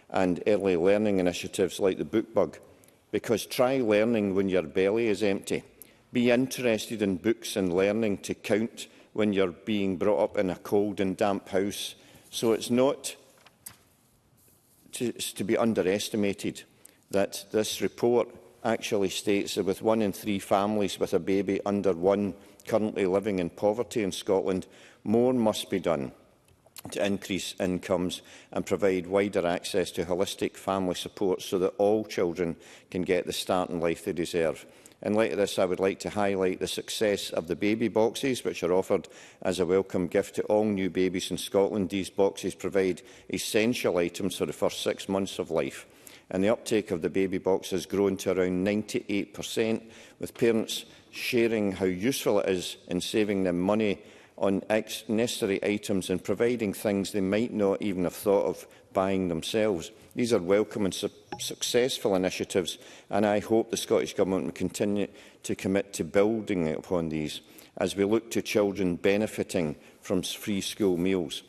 and early learning initiatives like the BookBug. Because try learning when your belly is empty. Be interested in books and learning to count when you're being brought up in a cold and damp house. So it's not to be underestimated that this report actually states that with 1 in 3 families with a baby under 1 currently living in poverty in Scotland, more must be done to increase incomes and provide wider access to holistic family support so that all children can get the start in life they deserve. In light of this, I would like to highlight the success of the baby boxes, which are offered as a welcome gift to all new babies in Scotland. These boxes provide essential items for the first 6 months of life, and the uptake of the baby box has grown to around 98%, with parents sharing how useful it is in saving them money on necessary items and providing things they might not even have thought of buying themselves. These are welcome and successful initiatives, and I hope the Scottish Government will continue to commit to building upon these as we look to children benefiting from free school meals.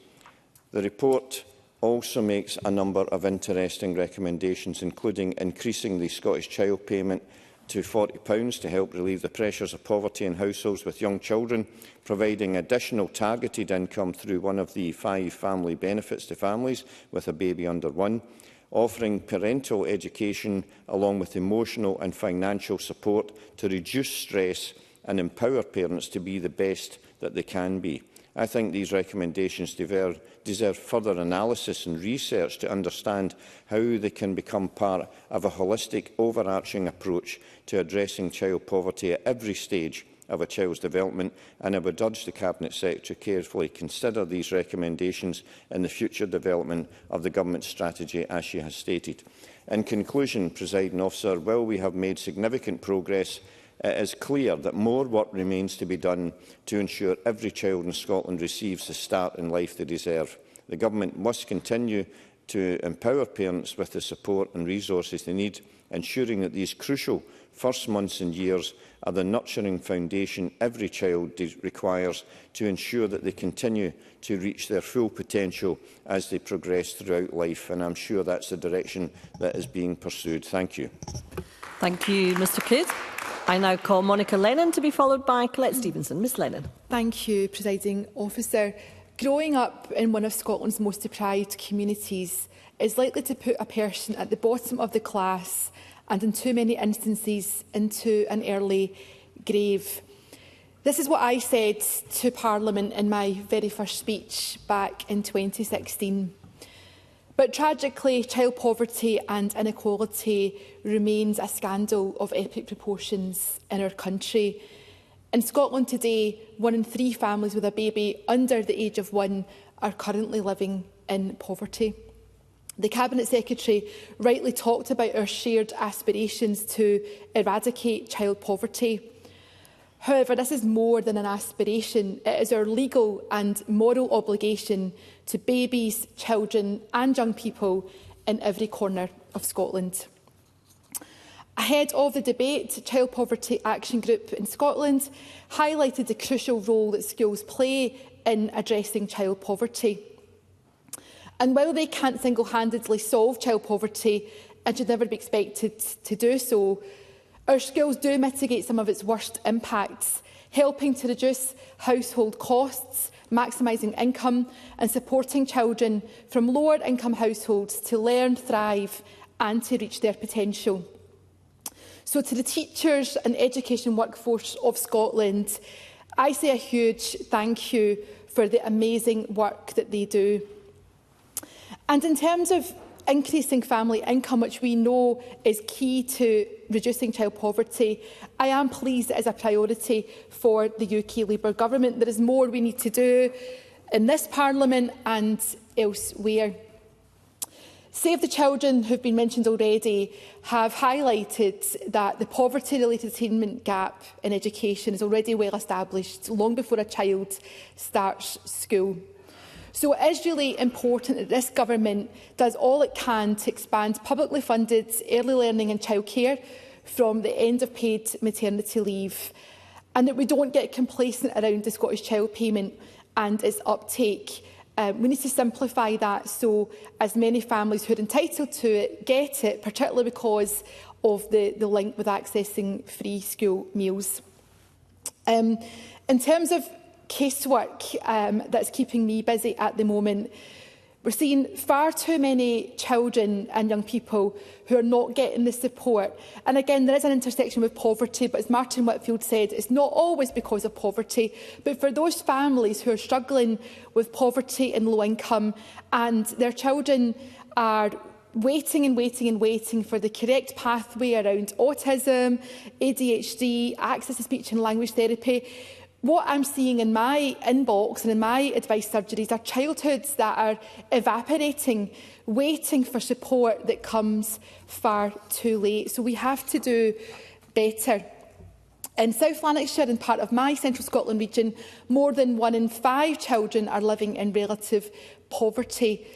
The report also makes a number of interesting recommendations, including increasing the Scottish Child Payment to £40 to help relieve the pressures of poverty in households with young children, providing additional targeted income through one of the 5 family benefits to families with a baby under 1, offering parental education along with emotional and financial support to reduce stress and empower parents to be the best that they can be. I think these recommendations deserve further analysis and research to understand how they can become part of a holistic, overarching approach to addressing child poverty at every stage of a child's development, and I would urge the Cabinet Secretary to carefully consider these recommendations in the future development of the Government strategy, as she has stated. In conclusion, Presiding Officer, while we have made significant progress, it is clear that more work remains to be done to ensure every child in Scotland receives the start in life they deserve. The Government must continue to empower parents with the support and resources they need, ensuring that these crucial first months and years are the nurturing foundation every child requires to ensure that they continue to reach their full potential as they progress throughout life. And I'm sure that's the direction that is being pursued. Thank you. Thank you, Mr Kidd. I now call Monica Lennon to be followed by Colette Stevenson. Ms Lennon. Thank you, Presiding Officer. Growing up in one of Scotland's most deprived communities is likely to put a person at the bottom of the class and, in too many instances, into an early grave. This is what I said to Parliament in my very first speech back in 2016. But tragically, child poverty and inequality remains a scandal of epic proportions in our country. In Scotland today, 1 in 3 families with a baby under the age of 1 are currently living in poverty. The Cabinet Secretary rightly talked about our shared aspirations to eradicate child poverty. However, this is more than an aspiration. It is our legal and moral obligation to babies, children and young people in every corner of Scotland. Ahead of the debate, Child Poverty Action Group in Scotland highlighted the crucial role that schools play in addressing child poverty. And while they can't single-handedly solve child poverty and should never be expected to do so, our schools do mitigate some of its worst impacts, helping to reduce household costs, maximising income and supporting children from lower income households to learn, thrive and to reach their potential. So to the teachers and education workforce of Scotland, I say a huge thank you for the amazing work that they do. And in terms of increasing family income, which we know is key to reducing child poverty, I am pleased it is a priority for the UK Labour Government. There is more we need to do in this Parliament and elsewhere. Save the Children, who have been mentioned already, have highlighted that the poverty-related attainment gap in education is already well established, long before a child starts school. So it is really important that this Government does all it can to expand publicly funded early learning and childcare from the end of paid maternity leave, and that we don't get complacent around the Scottish Child Payment and its uptake. We need to simplify that so as many families who are entitled to it get it, particularly because of the link with accessing free school meals. In terms of casework that's keeping me busy at the moment, we're seeing far too many children and young people who are not getting the support. And again, there is an intersection with poverty, but as Martin Whitfield said, it's not always because of poverty. But for those families who are struggling with poverty and low income, and their children are waiting and waiting and waiting for the correct pathway around autism, ADHD, access to speech and language therapy, what I'm seeing in my inbox and in my advice surgeries are childhoods that are evaporating, waiting for support that comes far too late. So we have to do better. In South Lanarkshire and part of my Central Scotland region, more than 1 in 5 children are living in relative poverty.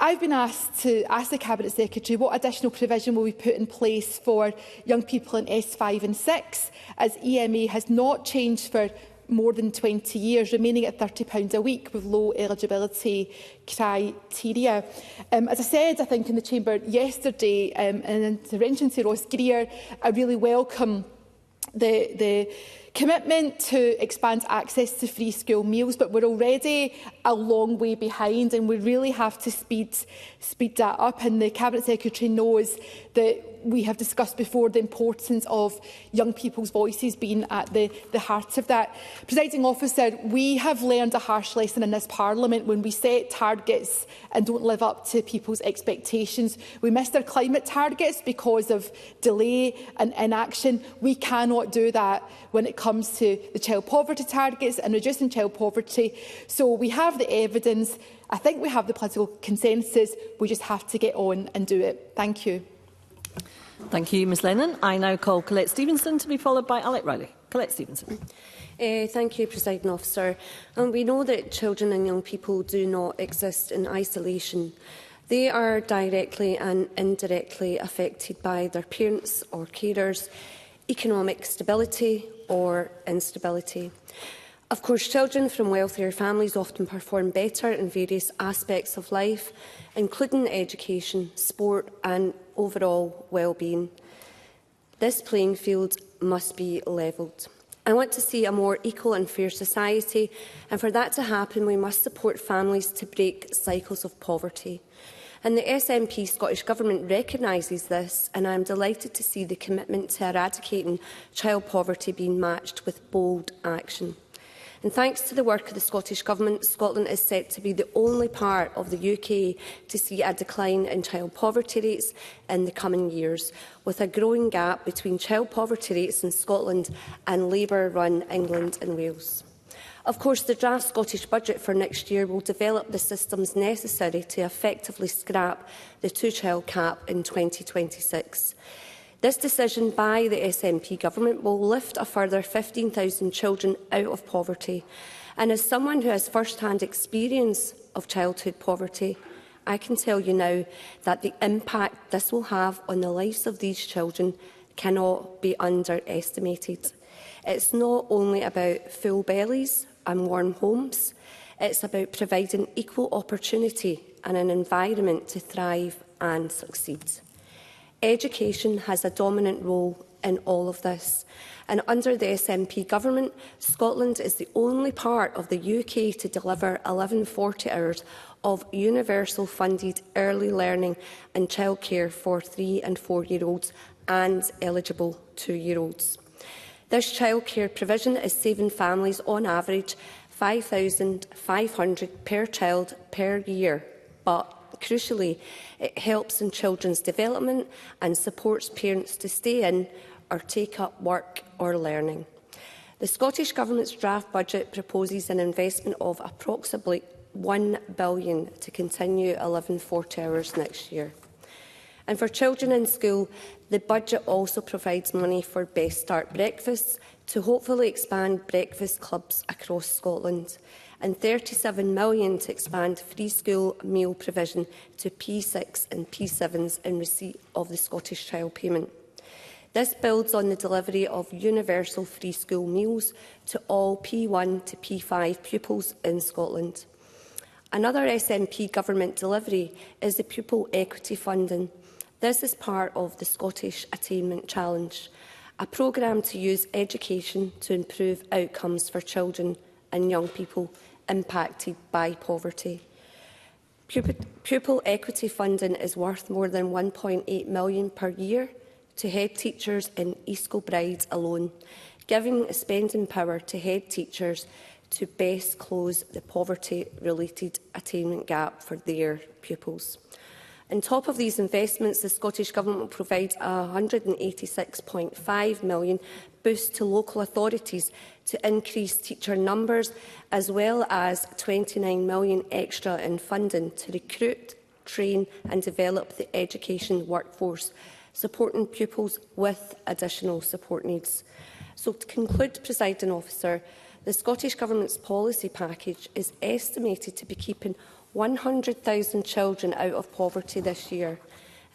I've been asked to ask the Cabinet Secretary what additional provision will be put in place for young people in S5 and 6, as EMA has not changed for more than 20 years, remaining at £30 a week with low eligibility criteria. As I said, I think in the Chamber yesterday, in an intervention to Ross Greer, I really welcome the commitment to expand access to free school meals, but we're already a long way behind and we really have to speed that up. And the Cabinet Secretary knows that we have discussed before the importance of young people's voices being at the heart of that. Presiding Officer, we have learned a harsh lesson in this Parliament when we set targets and don't live up to people's expectations. We missed our climate targets because of delay and inaction. We cannot do that when it comes to the child poverty targets and reducing child poverty. So we have the evidence. I think we have the political consensus. We just have to get on and do it. Thank you. Thank you, Ms Lennon. I now call Colette Stevenson to be followed by Alec Riley. Colette Stevenson. Thank you, Presiding Officer. We know that children and young people do not exist in isolation. They are directly and indirectly affected by their parents or carers, economic stability or instability. Of course, children from wealthier families often perform better in various aspects of life, including education, sport and overall well-being. This playing field must be levelled. I want to see a more equal and fair society, and for that to happen, we must support families to break cycles of poverty. And the SNP Scottish Government recognises this, and I am delighted to see the commitment to eradicating child poverty being matched with bold action. And thanks to the work of the Scottish Government, Scotland is set to be the only part of the UK to see a decline in child poverty rates in the coming years, with a growing gap between child poverty rates in Scotland and Labour-run England and Wales. Of course, the draft Scottish budget for next year will develop the systems necessary to effectively scrap the two-child cap in 2026. This decision by the SNP government will lift a further 15,000 children out of poverty. And as someone who has first-hand experience of childhood poverty, I can tell you now that the impact this will have on the lives of these children cannot be underestimated. It's not only about full bellies and warm homes, it's about providing equal opportunity and an environment to thrive and succeed. Education has a dominant role in all of this, and under the SNP government, Scotland is the only part of the UK to deliver 1140 hours of universal funded early learning and childcare for 3- and 4-year-olds and eligible 2-year-olds. This childcare provision is saving families on average £5,500 per child per year, but crucially, it helps in children's development and supports parents to stay in or take up work or learning. The Scottish Government's draft budget proposes an investment of approximately £1 billion to continue 1140 hours next year. And for children in school, the budget also provides money for Best Start breakfasts to hopefully expand breakfast clubs across Scotland, and £37 million to expand free school meal provision to P6 and P7s in receipt of the Scottish Child Payment. This builds on the delivery of universal free school meals to all P1 to P5 pupils in Scotland. Another SNP government delivery is the pupil equity funding. This is part of the Scottish Attainment Challenge, a programme to use education to improve outcomes for children and young people impacted by poverty. Pupil equity funding is worth more than £1.8 million per year to head teachers in East Kilbride alone, giving spending power to head teachers to best close the poverty-related attainment gap for their pupils. On top of these investments, the Scottish Government will provide a £186.5 million boost to local authorities to increase teacher numbers, as well as £29 million extra in funding to recruit, train and develop the education workforce, supporting pupils with additional support needs. So to conclude, Presiding Officer, the Scottish Government's policy package is estimated to be keeping 100,000 children out of poverty this year,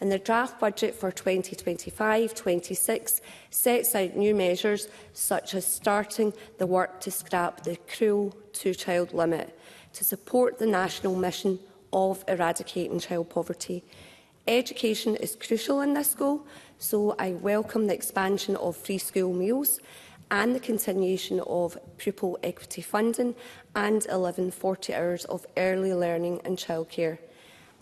and the draft budget for 2025-26 sets out new measures such as starting the work to scrap the cruel two-child limit to support the national mission of eradicating child poverty. Education is crucial in this goal, so I welcome the expansion of free school meals and the continuation of pupil equity funding and 11 40 hours of early learning and childcare.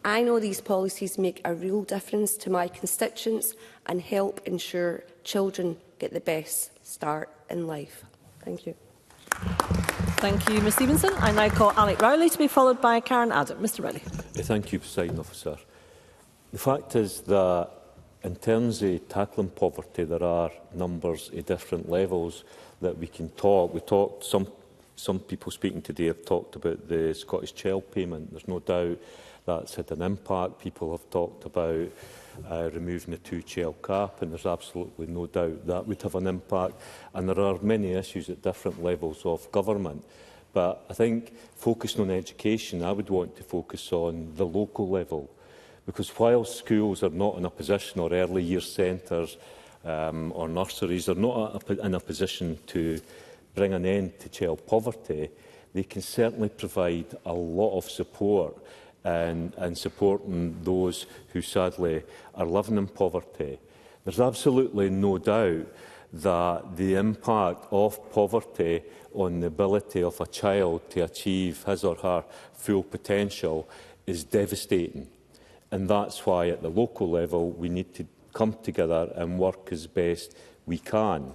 I know these policies make a real difference to my constituents and help ensure children get the best start in life. Thank you. Thank you, Ms Stevenson. I now call Alec Rowley to be followed by Karen Adam. Mr Rowley. Thank you, Presiding Officer. The fact is that in terms of tackling poverty, there are numbers at different levels that we can talk. Some people speaking today have talked about the Scottish Child Payment. There's no doubt that's had an impact. People have talked about removing the two-child cap, and there's absolutely no doubt that would have an impact. And there are many issues at different levels of government. But I think focusing on education, I would want to focus on the local level. Because while schools are not in a position, or early years centres or nurseries are not in a position to bring an end to child poverty, they can certainly provide a lot of support and supporting those who sadly are living in poverty. There's absolutely no doubt that the impact of poverty on the ability of a child to achieve his or her full potential is devastating. And that's why at the local level we need to come together and work as best we can.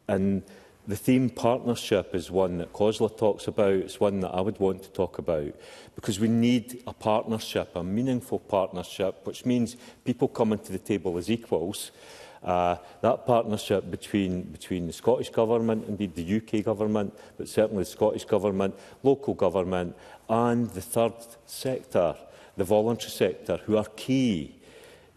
And the theme partnership is one that COSLA talks about. It's one that I would want to talk about, because we need a partnership, a meaningful partnership, which means people coming to the table as equals. That partnership between the Scottish Government, indeed the UK Government, but certainly the Scottish Government, local government and the third sector, the voluntary sector, who are key.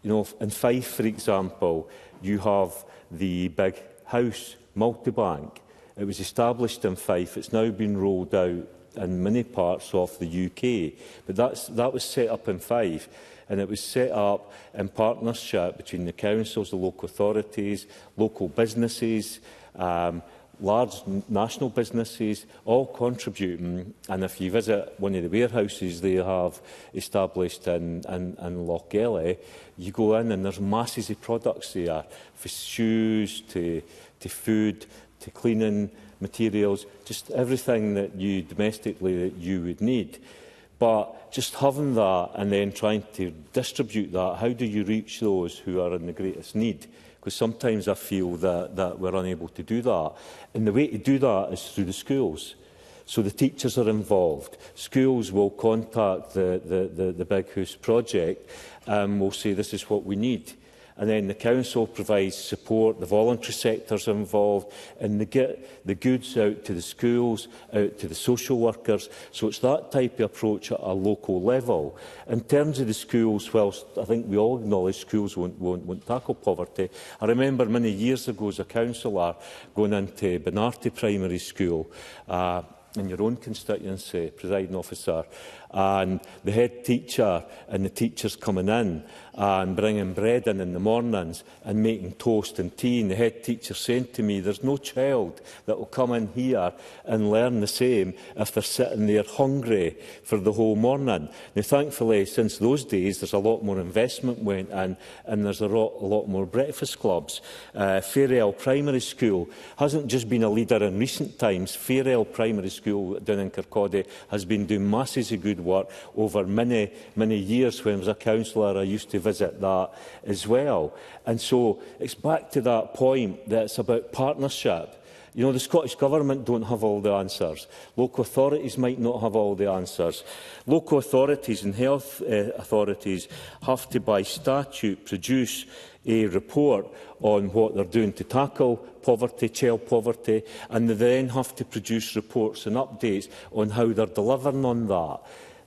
You know, in Fife, for example, you have the big house multi-bank. It was established in Fife. It's now been rolled out in many parts of the UK. But that was set up in Fife, and it was set up in partnership between the councils, the local authorities, local businesses, large national businesses, all contributing. And if you visit one of the warehouses they have established in Lochgelly, you go in and there's masses of products there, from shoes to food to cleaning materials, just everything that you domestically that you would need. But just having that and then trying to distribute that, how do you reach those who are in the greatest need? Because sometimes I feel that we're unable to do that. And the way to do that is through the schools. So the teachers are involved. Schools will contact the Big House project and will say this is what we need. And then the council provides support, the voluntary sector's involved, and they get the goods out to the schools, out to the social workers. So it's that type of approach at a local level. In terms of the schools, whilst I think we all acknowledge schools won't tackle poverty, I remember many years ago as a councillor going into Benarty Primary School, in your own constituency, Presiding Officer, and the head teacher and the teachers coming in and bringing bread in the mornings and making toast and tea, and the head teacher saying to me, there's no child that will come in here and learn the same if they're sitting there hungry for the whole morning. Now, thankfully, since those days, there's a lot more investment went in, and there's a lot more breakfast clubs. Fairell Primary School hasn't just been a leader in recent times. Fairell Primary School down in Kirkcaldy has been doing masses of good work over many years. When I was a councillor, I used to visit that as well. And so it's back to that point that it's about partnership. You know, the Scottish Government don't have all the answers. Local authorities might not have all the answers. Local authorities and health authorities have to, by statute, produce a report on what they're doing to tackle poverty, child poverty, and they then have to produce reports and updates on how they're delivering on that.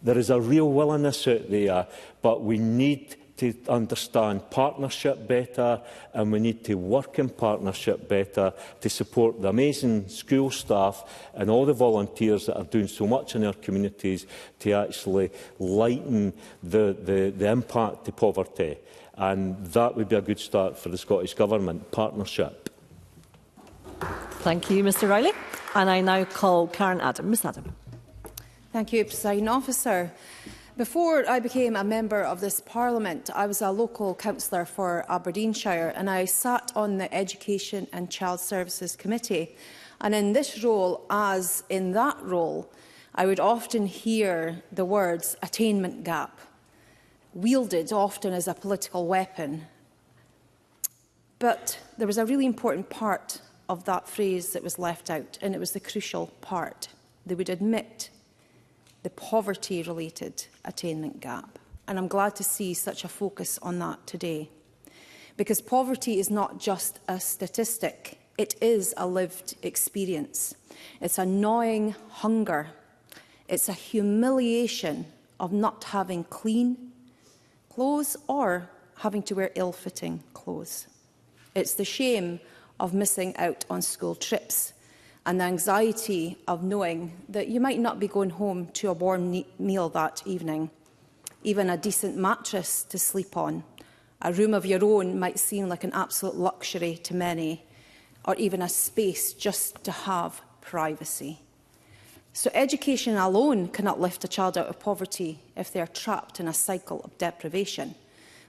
There is a real willingness out there, but we need to understand partnership better, and we need to work in partnership better to support the amazing school staff and all the volunteers that are doing so much in our communities to actually lighten the impact to poverty. And that would be a good start for the Scottish Government, partnership. Thank you, Mr Riley. And I now call Karen Adam. Ms Adam. Thank you, Presiding Officer. Before I became a member of this Parliament, I was a local councillor for Aberdeenshire, and I sat on the Education and Child Services Committee. And in this role, as in that role, I would often hear the words attainment gap, wielded often as a political weapon. But there was a really important part of that phrase that was left out, and it was the crucial part. They would admit the poverty-related attainment gap. And I'm glad to see such a focus on that today. Because poverty is not just a statistic, it is a lived experience. It's a gnawing hunger. It's a humiliation of not having clean clothes or having to wear ill-fitting clothes. It's the shame of missing out on school trips and the anxiety of knowing that you might not be going home to a warm meal that evening, even a decent mattress to sleep on. A room of your own might seem like an absolute luxury to many, or even a space just to have privacy. So education alone cannot lift a child out of poverty if they are trapped in a cycle of deprivation.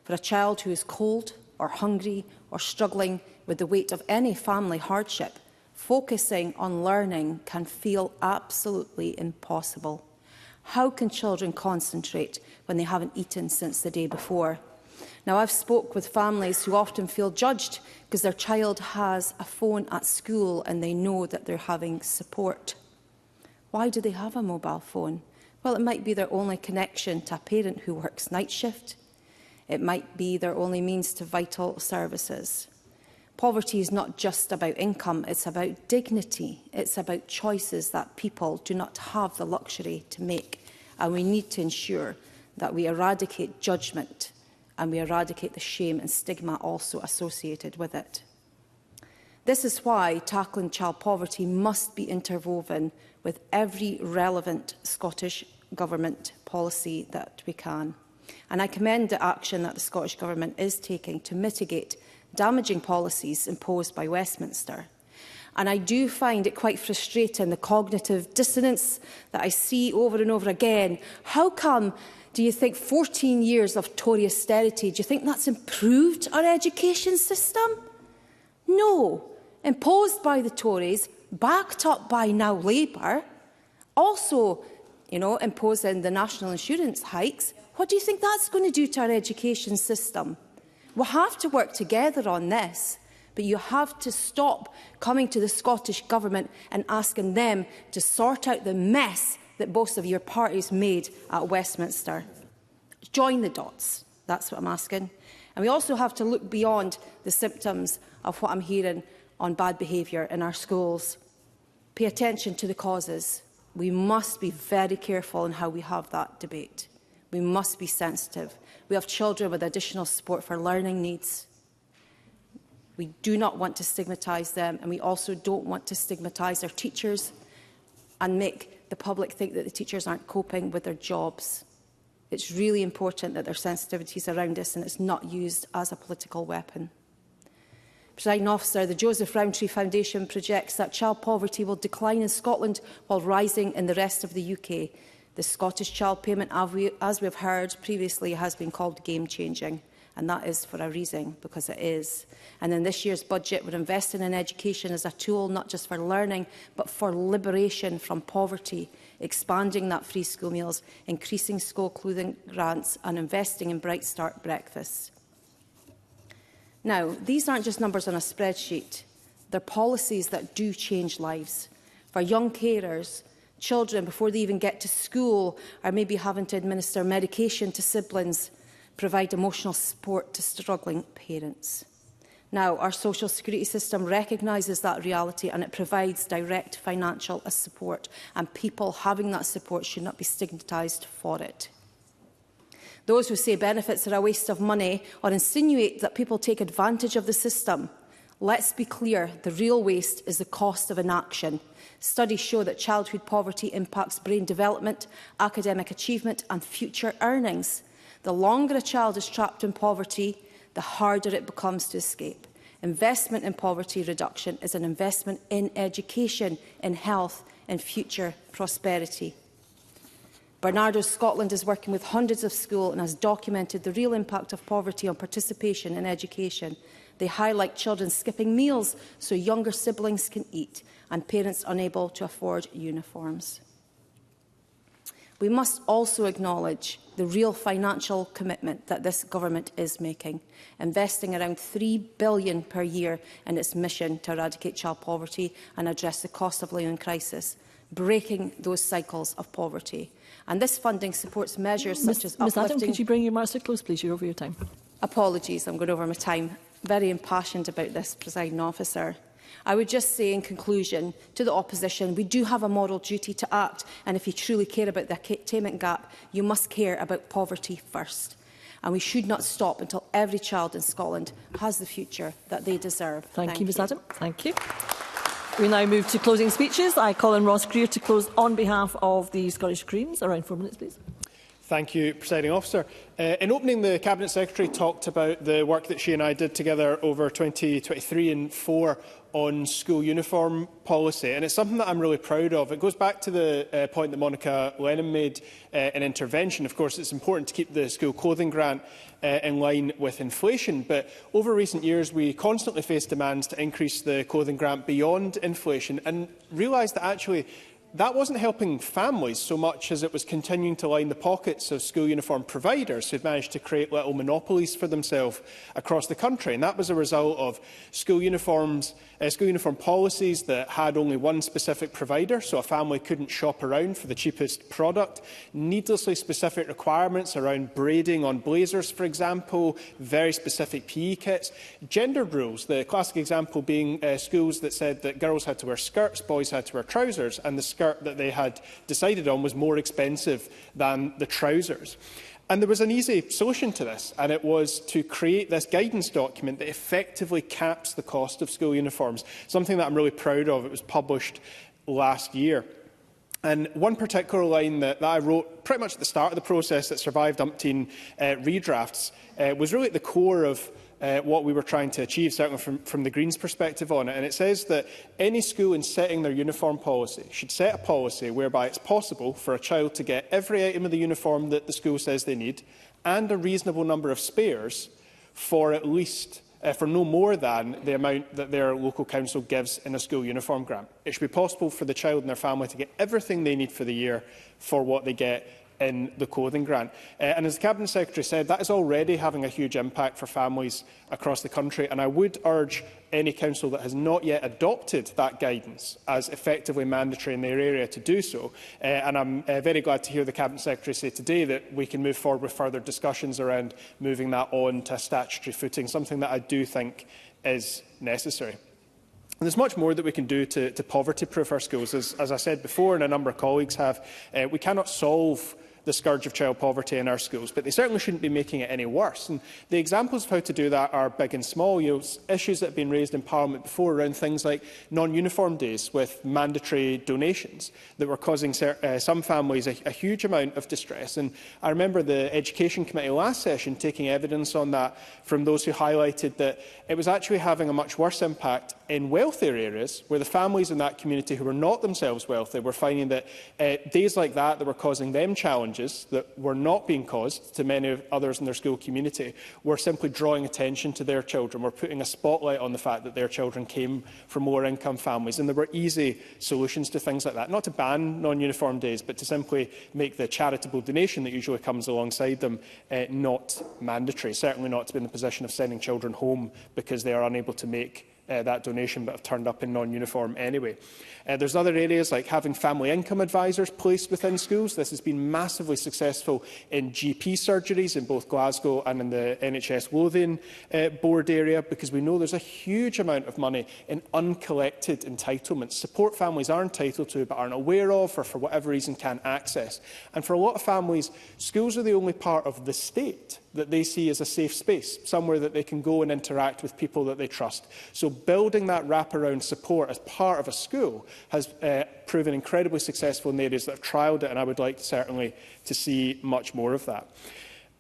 For a child who is cold or hungry or struggling with the weight of any family hardship, focusing on learning can feel absolutely impossible. How can children concentrate when they haven't eaten since the day before? Now, I've spoke with families who often feel judged because their child has a phone at school and they know that they're having support. Why do they have a mobile phone? Well, it might be their only connection to a parent who works night shift. It might be their only means to vital services. Poverty is not just about income, it's about dignity. It's about choices that people do not have the luxury to make. And we need to ensure that we eradicate judgment and we eradicate the shame and stigma also associated with it. This is why tackling child poverty must be interwoven with every relevant Scottish Government policy that we can. And I commend the action that the Scottish Government is taking to mitigate damaging policies imposed by Westminster. And I do find it quite frustrating, the cognitive dissonance that I see over and over again. How come, do you think, 14 years of Tory austerity, do you think that's improved our education system? No. Imposed by the Tories, backed up by now Labour, also, imposing the national insurance hikes. What do you think that's going to do to our education system? We'll have to work together on this, but you have to stop coming to the Scottish Government and asking them to sort out the mess that both of your parties made at Westminster. Join the dots. That's what I'm asking. And we also have to look beyond the symptoms of what I'm hearing on bad behaviour in our schools. Pay attention to the causes. We must be very careful in how we have that debate. We must be sensitive. We have children with additional support for learning needs. We do not want to stigmatise them, and we also don't want to stigmatise our teachers and make the public think that the teachers aren't coping with their jobs. It's really important that there are sensitivities around this and it's not used as a political weapon. Presiding Officer, the Joseph Rowntree Foundation projects that child poverty will decline in Scotland while rising in the rest of the UK. The Scottish Child Payment, as we have heard previously, has been called game-changing, and that is for a reason, because it is. And in this year's budget, we're investing in education as a tool not just for learning, but for liberation from poverty, expanding that free school meals, increasing school clothing grants, and investing in Bright Start breakfasts. Now, these aren't just numbers on a spreadsheet. They're policies that do change lives. For young carers, children, before they even get to school, are maybe having to administer medication to siblings, provide emotional support to struggling parents. Now, our social security system recognises that reality and it provides direct financial support, and people having that support should not be stigmatised for it. Those who say benefits are a waste of money or insinuate that people take advantage of the system, let's be clear, the real waste is the cost of inaction. Studies show that childhood poverty impacts brain development, academic achievement and future earnings. The longer a child is trapped in poverty, the harder it becomes to escape. Investment in poverty reduction is an investment in education, in health and future prosperity. Barnardo Scotland is working with hundreds of schools and has documented the real impact of poverty on participation in education. They highlight children skipping meals so younger siblings can eat and parents unable to afford uniforms. We must also acknowledge the real financial commitment that this government is making, investing around £3 billion per year in its mission to eradicate child poverty and address the cost of living crisis, breaking those cycles of poverty. And this funding supports measures such as Ms uplifting... Adam, could you bring your remarks to close, please? You're over your time. Apologies, I'm going over my time. Very impassioned about this, Presiding Officer. I would just say in conclusion to the opposition, we do have a moral duty to act, and if you truly care about the attainment gap, you must care about poverty first. And we should not stop until every child in Scotland has the future that they deserve. Thank you, Ms Adam. Thank you. We now move to closing speeches. I call on Ross Greer to close on behalf of the Scottish Greens. Around 4 minutes, please. Thank you, Presiding Officer. In opening, the Cabinet Secretary talked about the work that she and I did together over 2023 and 4 on school uniform policy, and it's something that I'm really proud of. It goes back to the point that Monica Lennon made in intervention. Of course, it's important to keep the school clothing grant in line with inflation, but over recent years we constantly face demands to increase the clothing grant beyond inflation and realised that actually that wasn't helping families so much as it was continuing to line the pockets of school uniform providers who'd managed to create little monopolies for themselves across the country. And that was a result of school uniform policies that had only one specific provider, so a family couldn't shop around for the cheapest product, needlessly specific requirements around braiding on blazers, for example, very specific PE kits, gender rules, the classic example being schools that said that girls had to wear skirts, boys had to wear trousers, and the skirt that they had decided on was more expensive than the trousers. And there was an easy solution to this, and it was to create this guidance document that effectively caps the cost of school uniforms, something that I'm really proud of. It was published last year. And one particular line that I wrote pretty much at the start of the process that survived umpteen redrafts was really at the core of what we were trying to achieve, certainly from the Greens' perspective on it. And it says that any school in setting their uniform policy should set a policy whereby it's possible for a child to get every item of the uniform that the school says they need and a reasonable number of spares for at least for no more than the amount that their local council gives in a school uniform grant. It should be possible for the child and their family to get everything they need for the year for what they get in the clothing grant. And as the Cabinet Secretary said, that is already having a huge impact for families across the country, and I would urge any council that has not yet adopted that guidance as effectively mandatory in their area to do so. And I'm very glad to hear the Cabinet Secretary say today that we can move forward with further discussions around moving that on to a statutory footing, something that I do think is necessary. And there's much more that we can do to poverty-proof our schools. As I said before, and a number of colleagues have, we cannot solve the scourge of child poverty in our schools, but they certainly shouldn't be making it any worse. And the examples of how to do that are big and small. Issues that have been raised in Parliament before around things like non-uniform days with mandatory donations that were causing some families a huge amount of distress. And I remember the Education Committee last session taking evidence on that from those who highlighted that it was actually having a much worse impact in wealthier areas, where the families in that community who were not themselves wealthy were finding that days like that were causing them challenges that were not being caused to many others in their school community, were simply drawing attention to their children, were putting a spotlight on the fact that their children came from lower income families. And there were easy solutions to things like that, not to ban non-uniform days, but to simply make the charitable donation that usually comes alongside them not mandatory, certainly not to be in the position of sending children home because they are unable to make that donation but have turned up in non-uniform anyway. There's other areas like having family income advisors placed within schools. This has been massively successful in GP surgeries in both Glasgow and in the NHS Lothian board area, because we know there's a huge amount of money in uncollected entitlements, support families are entitled to but aren't aware of, or for whatever reason can't access. And for a lot of families, schools are the only part of the state that they see as a safe space, somewhere that they can go and interact with people that they trust. So building that wraparound support as part of a school has proven incredibly successful in the areas that have trialled it, and I would like certainly to see much more of that.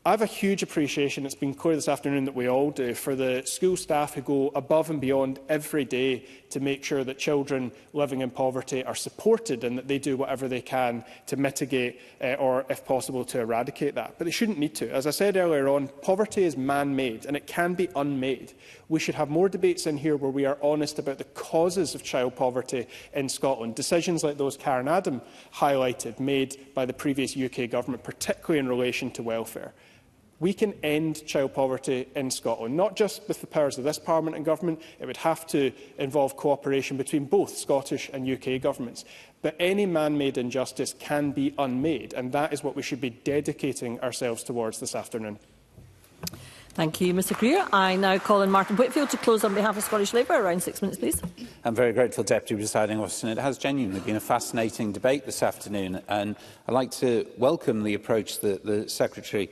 I have a huge appreciation, it's been clear this afternoon that we all do, for the school staff who go above and beyond every day to make sure that children living in poverty are supported and that they do whatever they can to mitigate or, if possible, to eradicate that. But they shouldn't need to. As I said earlier on, poverty is man-made and it can be unmade. We should have more debates in here where we are honest about the causes of child poverty in Scotland. Decisions like those Karen Adam highlighted, made by the previous UK government, particularly in relation to welfare. We can end child poverty in Scotland, not just with the powers of this Parliament and Government. It would have to involve cooperation between both Scottish and UK governments. But any man-made injustice can be unmade, and that is what we should be dedicating ourselves towards this afternoon. Thank you, Mr Greer. I now call on Martin Whitfield to close on behalf of Scottish Labour. Around 6 minutes, please. I'm very grateful, Deputy Presiding Officer. And it has genuinely been a fascinating debate this afternoon. And I'd like to welcome the approach that the Secretary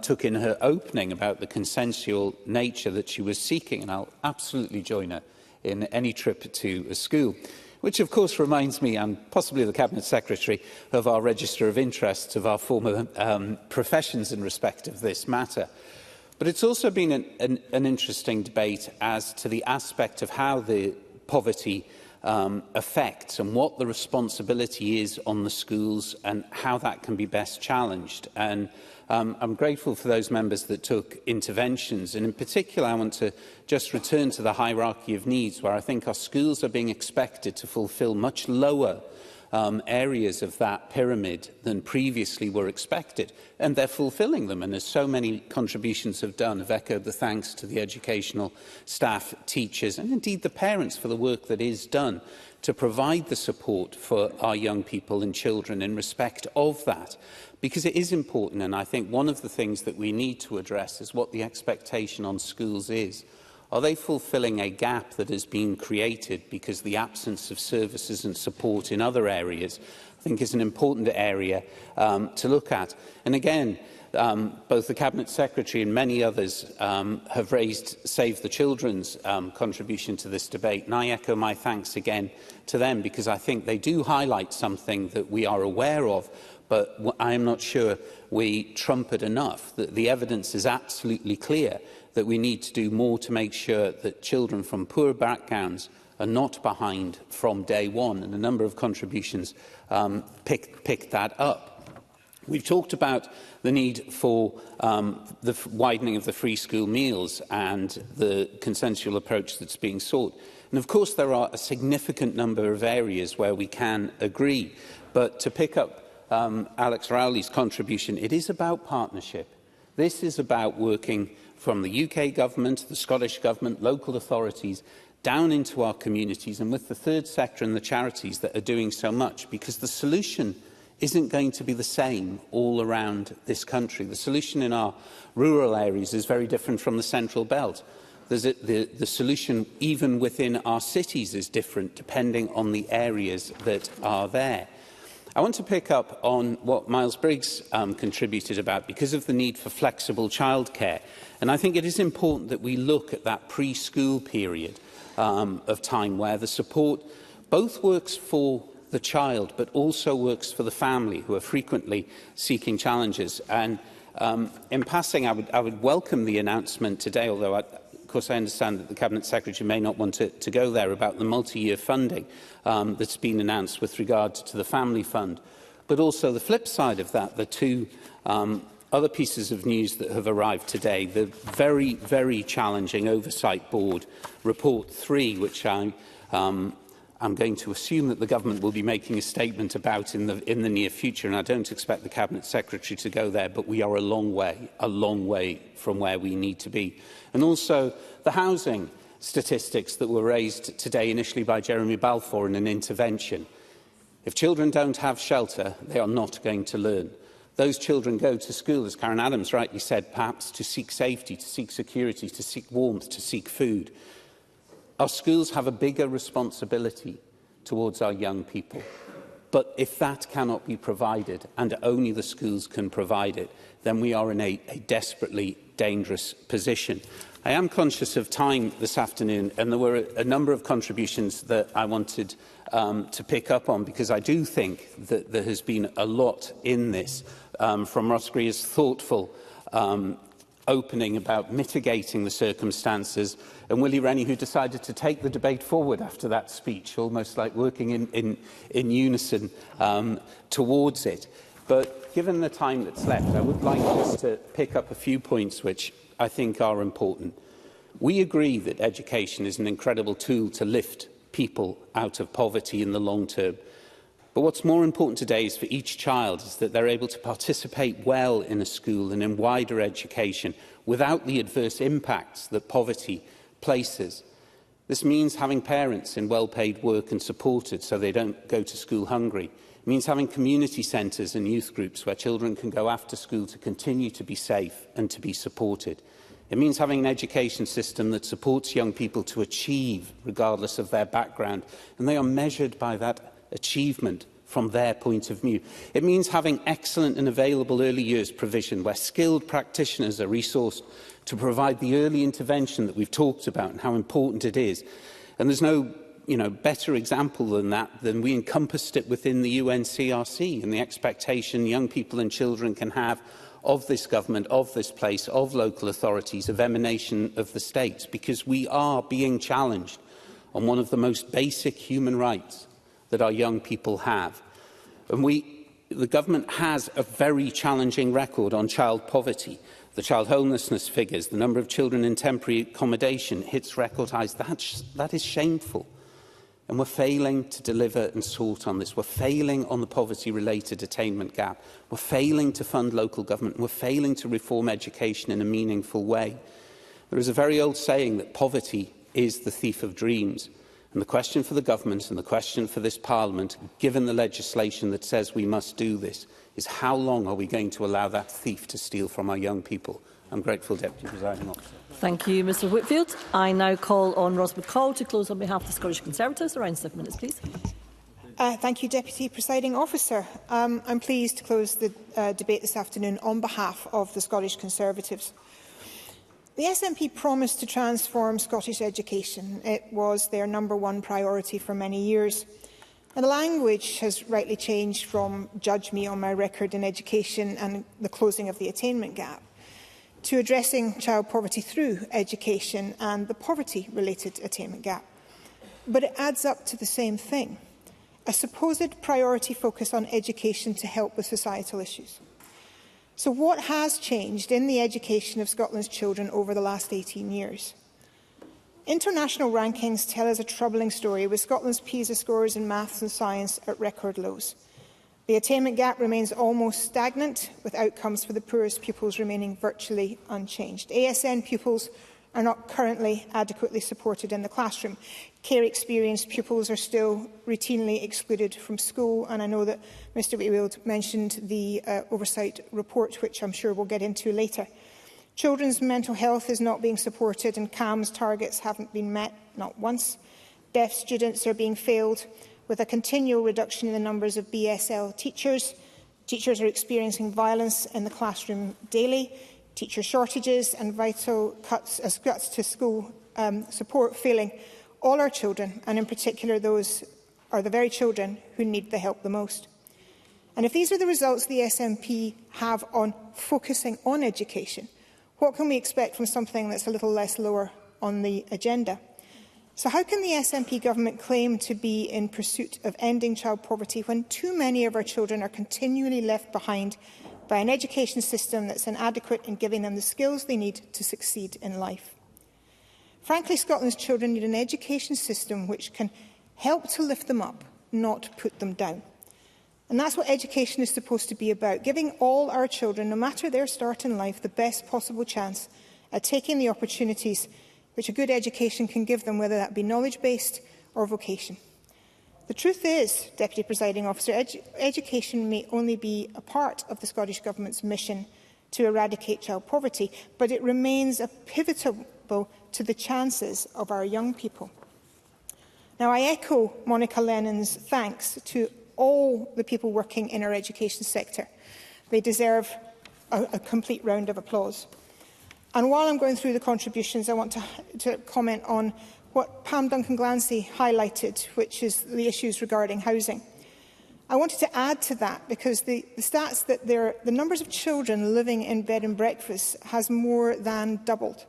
took in her opening about the consensual nature that she was seeking. And I'll absolutely join her in any trip to a school. Which, of course, reminds me, and possibly the Cabinet Secretary, of our register of interests of our former professions in respect of this matter. But it's also been an interesting debate as to the aspect of how the poverty affects and what the responsibility is on the schools and how that can be best challenged. And I'm grateful for those members that took interventions. And in particular, I want to just return to the hierarchy of needs, where I think our schools are being expected to fulfil much lower areas of that pyramid than previously were expected, and they're fulfilling them. And as so many contributions have done, I've echoed the thanks to the educational staff, teachers, and indeed the parents for the work that is done to provide the support for our young people and children in respect of that. Because it is important, and I think one of the things that we need to address is what the expectation on schools is. Are they fulfilling a gap that has been created because the absence of services and support in other areas, I think, is an important area to look at. And again, both the Cabinet Secretary and many others have raised Save the Children's contribution to this debate, and I echo my thanks again to them, because I think they do highlight something that we are aware of, but I am not sure we trumpet enough. That the evidence is absolutely clear that we need to do more to make sure that children from poor backgrounds are not behind from day one, and a number of contributions pick that up. We've talked about the need for the widening of the free school meals and the consensual approach that's being sought. And of course there are a significant number of areas where we can agree, but to pick up Alex Rowley's contribution, it is about partnership. This is about working from the UK Government, the Scottish Government, local authorities, down into our communities, and with the third sector and the charities that are doing so much, because the solution isn't going to be the same all around this country. The solution in our rural areas is very different from the central belt. The solution, even within our cities, is different depending on the areas that are there. I want to pick up on what Miles Briggs contributed about because of the need for flexible childcare. And I think it is important that we look at that preschool period of time where the support both works for the child but also works for the family, who are frequently seeking challenges. And in passing, I would welcome the announcement today, although of course, I understand that the Cabinet Secretary may not want to go there, about the multi-year funding that's been announced with regard to the Family Fund. But also the flip side of that, the two other pieces of news that have arrived today, the very, very challenging Oversight Board Report 3, which I'm going to assume that the Government will be making a statement about in the near future, and I don't expect the Cabinet Secretary to go there, but we are a long way from where we need to be. And also the housing statistics that were raised today initially by Jeremy Balfour in an intervention. If children don't have shelter, they are not going to learn. Those children go to school, as Karen Adams rightly said, perhaps to seek safety, to seek security, to seek warmth, to seek food. Our schools have a bigger responsibility towards our young people. But if that cannot be provided, and only the schools can provide it, then we are in a desperately dangerous position. I am conscious of time this afternoon, and there were a number of contributions that I wanted to pick up on, because I do think that there has been a lot in this, from Ross Greer's thoughtful opening about mitigating the circumstances, and Willie Rennie, who decided to take the debate forward after that speech, almost like working in unison towards it. But given the time that's left, I would like just to pick up a few points which I think are important. We agree that education is an incredible tool to lift people out of poverty in the long term. But what's more important today is for each child is that they're able to participate well in a school and in wider education without the adverse impacts that poverty places. This means having parents in well-paid work and supported so they don't go to school hungry. It means having community centres and youth groups where children can go after school to continue to be safe and to be supported. It means having an education system that supports young people to achieve regardless of their background, and they are measured by that achievement from their point of view. It means having excellent and available early years provision where skilled practitioners are resourced to provide the early intervention that we've talked about and how important it is. And there's no better example than that than we encompassed it within the UNCRC and the expectation young people and children can have of this government, of this place, of local authorities, of emanation of the states, because we are being challenged on one of the most basic human rights that our young people have. And the government has a very challenging record on child poverty. The child homelessness figures, the number of children in temporary accommodation hits record highs. That is shameful. And we're failing to deliver and sort on this. We're failing on the poverty-related attainment gap. We're failing to fund local government. We're failing to reform education in a meaningful way. There is a very old saying that poverty is the thief of dreams. And the question for the government and the question for this Parliament, given the legislation that says we must do this, is how long are we going to allow that thief to steal from our young people? I'm grateful, Deputy Presiding Officer. Thank you, Mr Whitfield. I now call on Ros McCall to close on behalf of the Scottish Conservatives. Around 7 minutes, please. Thank you, Deputy Presiding Officer. I'm pleased to close the debate this afternoon on behalf of the Scottish Conservatives. The SNP promised to transform Scottish education. It was their #1 priority for many years. And the language has rightly changed from "judge me on my record in education" and the closing of the attainment gap to addressing child poverty through education and the poverty-related attainment gap. But it adds up to the same thing, a supposed priority focus on education to help with societal issues. So what has changed in the education of Scotland's children over the last 18 years? International rankings tell us a troubling story, with Scotland's PISA scores in maths and science at record lows. The attainment gap remains almost stagnant, with outcomes for the poorest pupils remaining virtually unchanged. ASN pupils are not currently adequately supported in the classroom. Care-experienced pupils are still routinely excluded from school, and I know that Mr Whitfield mentioned the oversight report, which I'm sure we'll get into later. Children's mental health is not being supported, and CAMS targets haven't been met, not once. Deaf students are being failed, with a continual reduction in the numbers of BSL teachers. Teachers are experiencing violence in the classroom daily. Teacher shortages and vital cuts to school support failing all our children, and in particular those are the very children who need the help the most. And if these are the results the SNP have on focusing on education, what can we expect from something that's a little less lower on the agenda? So how can the SNP government claim to be in pursuit of ending child poverty when too many of our children are continually left behind by an education system that's inadequate in giving them the skills they need to succeed in life? Frankly, Scotland's children need an education system which can help to lift them up, not put them down. And that's what education is supposed to be about, giving all our children, no matter their start in life, the best possible chance at taking the opportunities which a good education can give them, whether that be knowledge-based or vocation. The truth is, Deputy Presiding Officer, education may only be a part of the Scottish Government's mission to eradicate child poverty, but it remains a pivotal to the chances of our young people. Now, I echo Monica Lennon's thanks to all the people working in our education sector. They deserve a complete round of applause. And while I'm going through the contributions, I want to comment on what Pam Duncan-Glancy highlighted, which is the issues regarding housing. I wanted to add to that because the stats that the numbers of children living in bed and breakfast has more than doubled.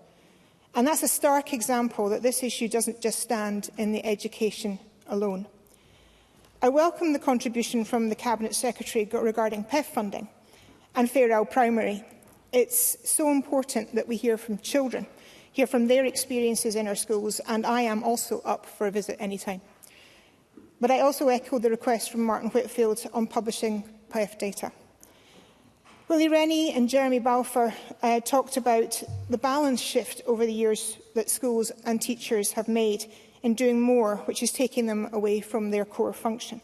And that's a stark example that this issue doesn't just stand in the education alone. I welcome the contribution from the Cabinet Secretary regarding PEF funding and Fair Isle Primary. It's so important that we hear from children, hear from their experiences in our schools, and I am also up for a visit anytime. But I also echo the request from Martin Whitfield on publishing PEF data. Willie Rennie and Jeremy Balfour talked about the balance shift over the years that schools and teachers have made in doing more, which is taking them away from their core function.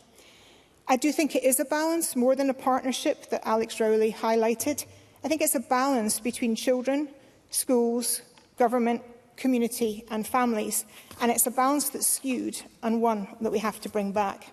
I do think it is a balance, more than a partnership that Alex Rowley highlighted. I think it's a balance between children, schools, government, community and families, and it's a balance that's skewed and one that we have to bring back.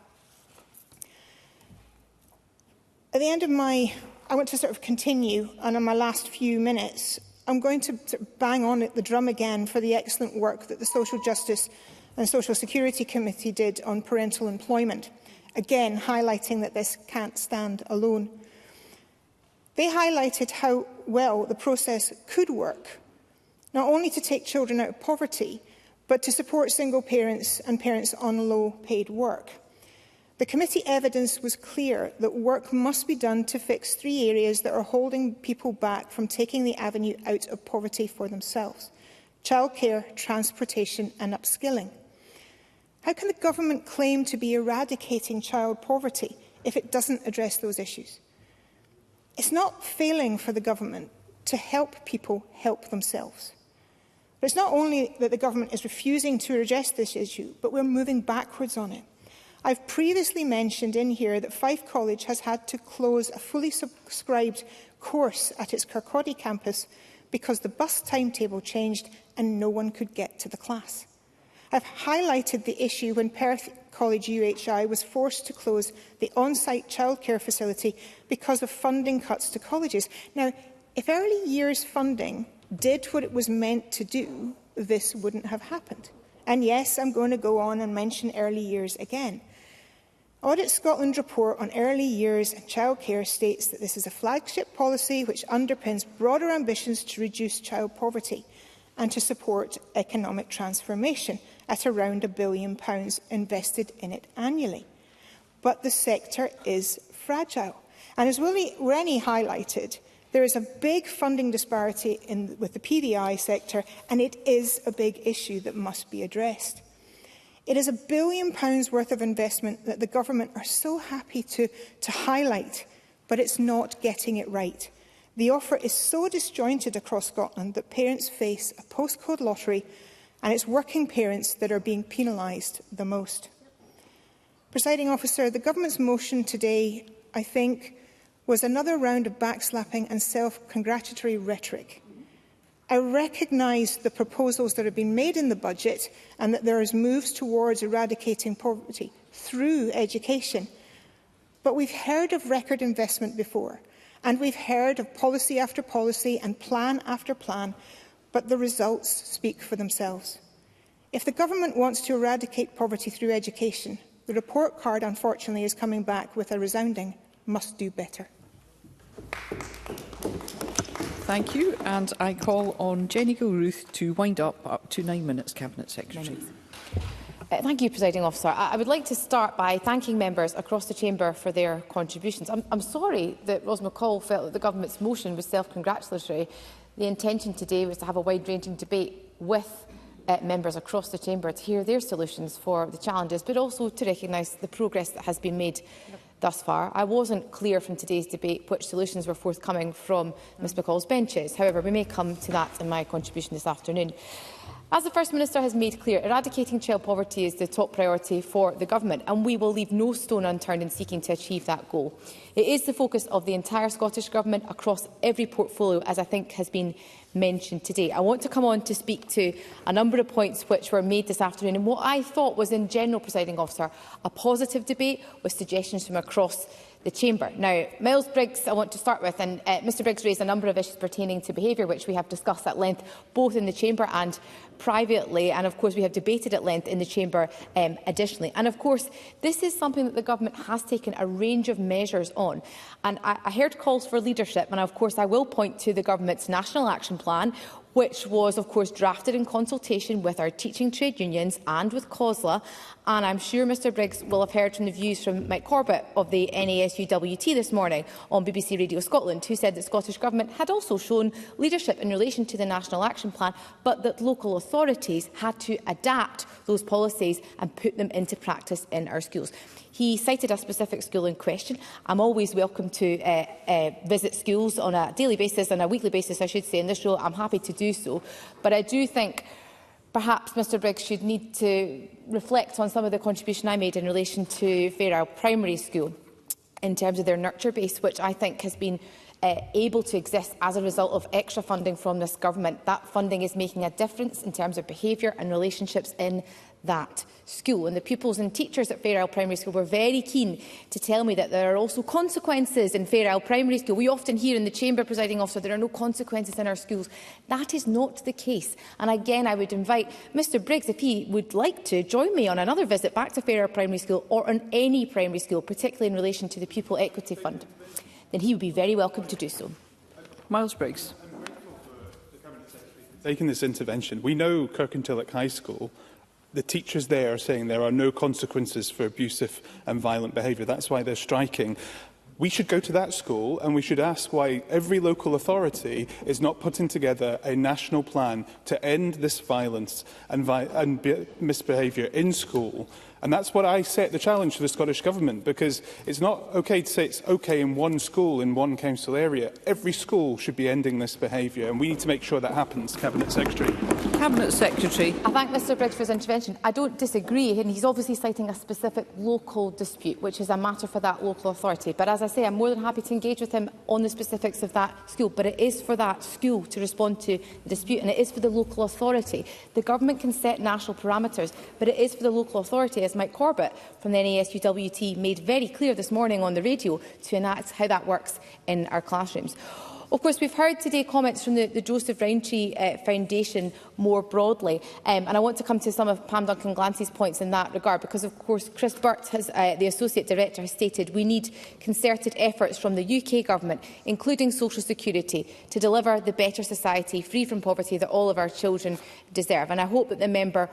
At the end of I want to sort of continue, and in my last few minutes, I'm going to sort of bang on at the drum again for the excellent work that the Social Justice and Social Security Committee did on parental employment, again highlighting that this can't stand alone. They highlighted how well the process could work, not only to take children out of poverty, but to support single parents and parents on low-paid work. The committee evidence was clear that work must be done to fix 3 areas that are holding people back from taking the avenue out of poverty for themselves: childcare, transportation and upskilling. How can the government claim to be eradicating child poverty if it doesn't address those issues? It's not failing for the government to help people help themselves. But it's not only that the government is refusing to address this issue, but we're moving backwards on it. I've previously mentioned in here that Fife College has had to close a fully subscribed course at its Kirkcaldy campus because the bus timetable changed and no one could get to the class. I've highlighted the issue when Perth College UHI was forced to close the on-site childcare facility because of funding cuts to colleges. Now, if early years funding did what it was meant to do, this wouldn't have happened. And yes, I'm going to go on and mention early years again. Audit Scotland report on early years and childcare states that this is a flagship policy which underpins broader ambitions to reduce child poverty and to support economic transformation at around £1 billion invested in it annually. But the sector is fragile. And as Willie Rennie highlighted, there is a big funding disparity with the PVI sector, and it is a big issue that must be addressed. It is £1 billion worth of investment that the government are so happy to highlight, but it's not getting it right. The offer is so disjointed across Scotland that parents face a postcode lottery, and it's working parents that are being penalised the most. Presiding Officer, the government's motion today, I think, was another round of backslapping and self-congratulatory rhetoric. I recognise the proposals that have been made in the budget and that there is moves towards eradicating poverty through education. But we've heard of record investment before, and we've heard of policy after policy and plan after plan, but the results speak for themselves. If the government wants to eradicate poverty through education, the report card, unfortunately, is coming back with a resounding must do better. Thank you. And I call on Jenny Gilruth to wind up to 9 minutes, Cabinet Secretary. Thank you, Presiding Officer. I would like to start by thanking members across the Chamber for their contributions. I'm sorry that Ros McCall felt that the Government's motion was self-congratulatory. The intention today was to have a wide-ranging debate with members across the Chamber to hear their solutions for the challenges, but also to recognise the progress that has been made thus far. I wasn't clear from today's debate which solutions were forthcoming from Ms McCall's benches. However, we may come to that in my contribution this afternoon. As the First Minister has made clear, eradicating child poverty is the top priority for the Government, and we will leave no stone unturned in seeking to achieve that goal. It is the focus of the entire Scottish Government across every portfolio, as I think has been mentioned today. I want to come on to speak to a number of points which were made this afternoon in what I thought was, in general, Presiding Officer, a positive debate with suggestions from across the Chamber. Now, Miles Briggs, I want to start with, and Mr Briggs raised a number of issues pertaining to behaviour, which we have discussed at length, both in the Chamber and privately, and of course we have debated at length in the Chamber additionally. And of course, this is something that the Government has taken a range of measures on. And I heard calls for leadership, and of course I will point to the Government's National Action Plan, which was, of course, drafted in consultation with our teaching trade unions and with COSLA. And I'm sure Mr Briggs will have heard from the views from Mike Corbett of the NASUWT this morning on BBC Radio Scotland, who said that Scottish Government had also shown leadership in relation to the National Action Plan, but that local authorities had to adapt those policies and put them into practice in our schools. He cited a specific school in question. I'm always welcome to visit schools on a daily basis, on a weekly basis, I should say, in this role. I'm happy to do so. But I do think perhaps Mr Briggs should need to reflect on some of the contribution I made in relation to Fair Isle Primary School in terms of their nurture base, which I think has been able to exist as a result of extra funding from this Government. That funding is making a difference in terms of behaviour and relationships in that school. And the pupils and teachers at Fair Isle Primary School were very keen to tell me that there are also consequences in Fair Isle Primary School. We often hear in the Chamber, Presiding Officer, there are no consequences in our schools. That is not the case. And again, I would invite Mr Briggs, if he would like to, join me on another visit back to Fair Isle Primary School or on any primary school, particularly in relation to the Pupil Equity Fund. Then he would be very welcome to do so. Miles Briggs. Taking this intervention, we know Kirkintilloch High School, the teachers there are saying there are no consequences for abusive and violent behaviour. That's why they're striking. We should go to that school and we should ask why every local authority is not putting together a national plan to end this violence and misbehaviour in school. And that's what I set the challenge to the Scottish Government, because it's not OK to say it's OK in one school, in one council area. Every school should be ending this behaviour, and we need to make sure that happens. Cabinet Secretary. Cabinet Secretary. I thank Mr Briggs for his intervention. I don't disagree, and he's obviously citing a specific local dispute, which is a matter for that local authority. But as I say, I'm more than happy to engage with him on the specifics of that school. But it is for that school to respond to the dispute, and it is for the local authority. The Government can set national parameters, but it is for the local authority, as Mike Corbett from the NASUWT made very clear this morning on the radio, to enact how that works in our classrooms. Of course, we've heard today comments from the Joseph Rowntree Foundation more broadly, and I want to come to some of Pam Duncan-Glancy's points in that regard, because, of course, Chris Burt, the Associate Director, has stated we need concerted efforts from the UK Government, including social security, to deliver the better society free from poverty that all of our children deserve. And I hope that the member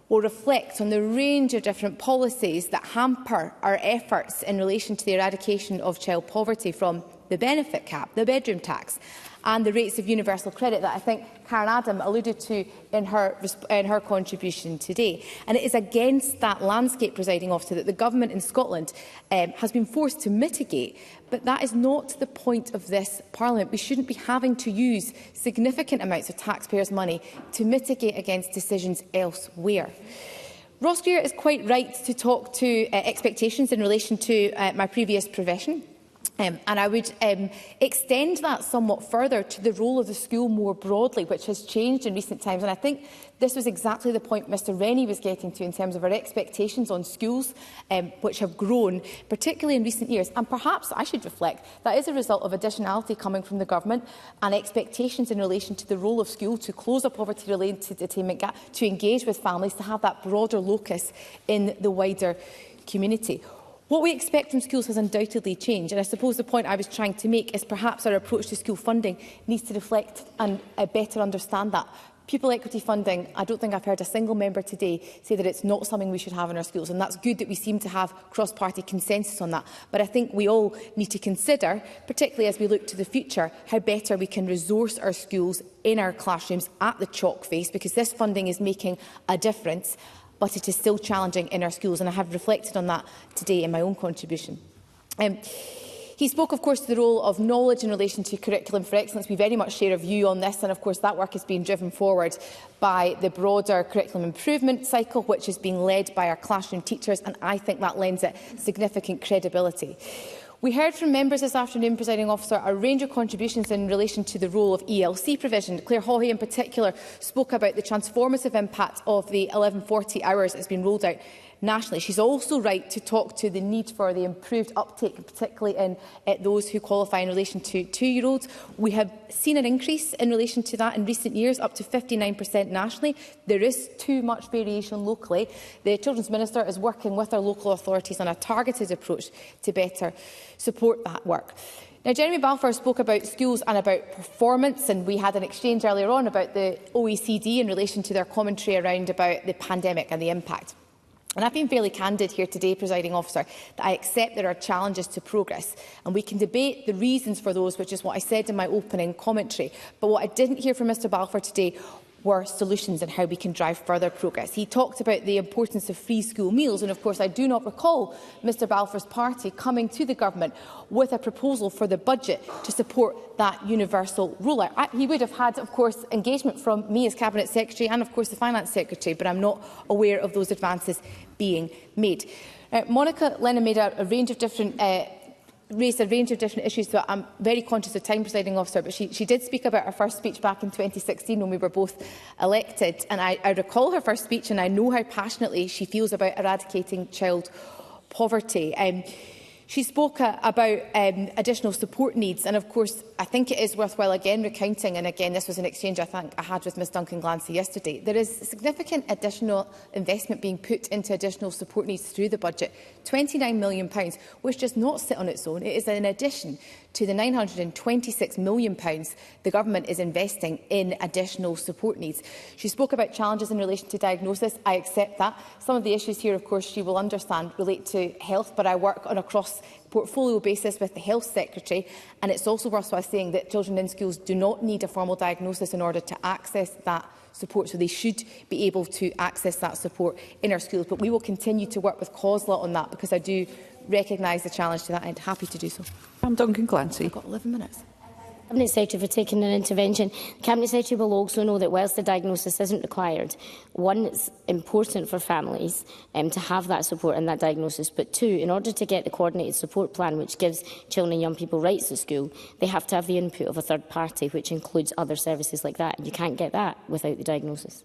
will reflect on the range of different policies that hamper our efforts in relation to the eradication of child poverty, from the benefit cap, the bedroom tax and the rates of universal credit that I think Karen Adam alluded to in her contribution today. And it is against that landscape, Presiding Officer, that the Government in Scotland has been forced to mitigate. But that is not the point of this Parliament. We shouldn't be having to use significant amounts of taxpayers' money to mitigate against decisions elsewhere. Ross Greer is quite right to talk to expectations in relation to my previous profession. And I would extend that somewhat further to the role of the school more broadly, which has changed in recent times. And I think this was exactly the point Mr Rennie was getting to in terms of our expectations on schools, which have grown, particularly in recent years. And perhaps I should reflect that is a result of additionality coming from the Government and expectations in relation to the role of school to close a poverty-related attainment gap, to engage with families, to have that broader locus in the wider community. What we expect from schools has undoubtedly changed, and I suppose the point I was trying to make is perhaps our approach to school funding needs to reflect and better understand that. Pupil equity funding, I don't think I've heard a single member today say that it's not something we should have in our schools, and that's good that we seem to have cross-party consensus on that. But I think we all need to consider, particularly as we look to the future, how better we can resource our schools in our classrooms at the chalk face, because this funding is making a difference, but it is still challenging in our schools, and I have reflected on that today in my own contribution. He spoke, of course, to the role of knowledge in relation to curriculum for excellence. We very much share a view on this, and of course that work is being driven forward by the broader curriculum improvement cycle, which is being led by our classroom teachers, and I think that lends it significant credibility. We heard from members this afternoon, Presiding Officer, a range of contributions in relation to the role of ELC provision. Claire Hawley in particular spoke about the transformative impact of the 1140 hours that has been rolled out nationally. She's also right to talk to the need for the improved uptake, particularly in those who qualify in relation to 2-year-olds. We have seen an increase in relation to that in recent years, up to 59% nationally. There is too much variation locally. The Children's Minister is working with our local authorities on a targeted approach to better support that work. Now, Jeremy Balfour spoke about schools and about performance, and we had an exchange earlier on about the OECD in relation to their commentary around about the pandemic and the impact. And I've been fairly candid here today, Presiding Officer, that I accept there are challenges to progress, and we can debate the reasons for those, which is what I said in my opening commentary. But what I didn't hear from Mr Balfour today were solutions and how we can drive further progress. He talked about the importance of free school meals, and of course I do not recall Mr Balfour's party coming to the government with a proposal for the budget to support that universal rollout. He would have had, of course, engagement from me as Cabinet Secretary and, of course, the Finance Secretary, but I'm not aware of those advances being made. Monica Lennon made a range of different raised a range of different issues, so I'm very conscious of time, Presiding Officer, but she did speak about her first speech back in 2016 when we were both elected, and I recall her first speech and I know how passionately she feels about eradicating child poverty. She spoke about additional support needs, and of course I think it is worthwhile again recounting, and again this was an exchange I had with Ms Duncan Glancy yesterday. There is significant additional investment being put into additional support needs through the budget, £29 million, which does not sit on its own. It is in addition to the £926 million the government is investing in additional support needs. She spoke about challenges in relation to diagnosis. I accept that. Some of the issues here, of course, she will understand relate to health, but I work on a cross-portfolio basis with the Health Secretary, and it's also worthwhile saying that children in schools do not need a formal diagnosis in order to access that support, so they should be able to access that support in our schools. But we will continue to work with COSLA on that, because I do recognise the challenge to that, and I'm happy to do so. I'm Duncan Glancy. I've got 11 minutes. Cabinet Secretary for taking an intervention. The Cabinet Secretary will also know that whilst the diagnosis isn't required, one, it's important for families to have that support and that diagnosis, but two, in order to get the coordinated support plan which gives children and young people rights at school, they have to have the input of a third party, which includes other services like that. You can't get that without the diagnosis.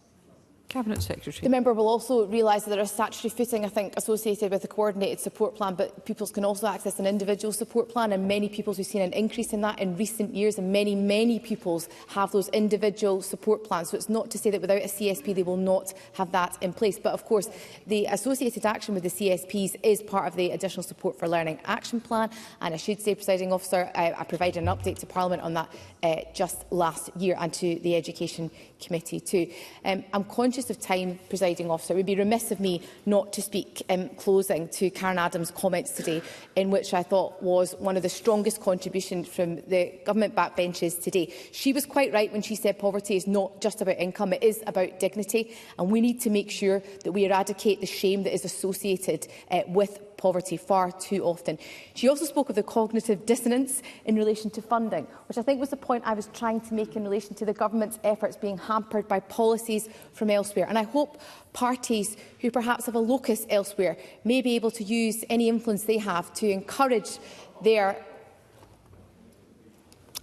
Cabinet Secretary. The member will also realise that there is statutory footing, I think, associated with the coordinated support plan, but pupils can also access an individual support plan, and many pupils have seen an increase in that in recent years, and many pupils have those individual support plans. So it's not to say that without a CSP they will not have that in place. But of course, the associated action with the CSPs is part of the Additional Support for Learning Action Plan, and I should say, Presiding Officer, I provided an update to Parliament on that just last year, and to the Education Committee too. I'm conscious of time, Presiding Officer. It would be remiss of me not to speak closing to Karen Adams' comments today, in which I thought was one of the strongest contributions from the government backbenches today. She was quite right when she said poverty is not just about income, it is about dignity, and we need to make sure that we eradicate the shame that is associated with poverty far too often. She also spoke of the cognitive dissonance in relation to funding, which I think was the point I was trying to make in relation to the government's efforts being hampered by policies from elsewhere. And I hope parties who perhaps have a locus elsewhere may be able to use any influence they have to encourage their...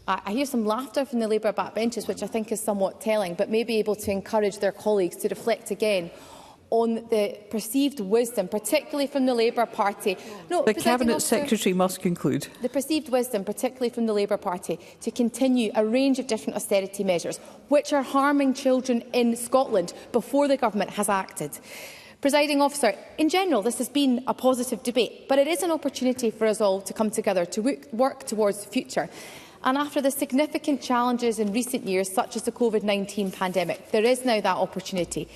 I hear some laughter from the Labour backbenches, which I think is somewhat telling, but may be able to encourage their colleagues to reflect again on the perceived wisdom, particularly from the Labour Party. No, the Cabinet Secretary must conclude. The perceived wisdom, particularly from the Labour Party, to continue a range of different austerity measures, which are harming children in Scotland before the government has acted. Presiding Officer, in general, this has been a positive debate, but it is an opportunity for us all to come together to work towards the future. And after the significant challenges in recent years, such as the COVID-19 pandemic, there is now that opportunity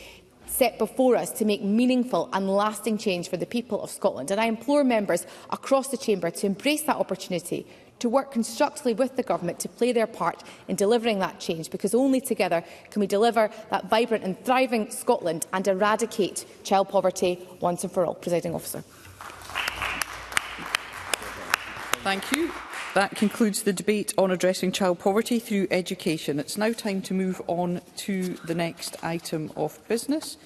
set before us to make meaningful and lasting change for the people of Scotland. And I implore members across the chamber to embrace that opportunity, to work constructively with the government to play their part in delivering that change, because only together can we deliver that vibrant and thriving Scotland and eradicate child poverty once and for all. Presiding Officer. Thank you. That concludes the debate on addressing child poverty through education. It's now time to move on to the next item of business,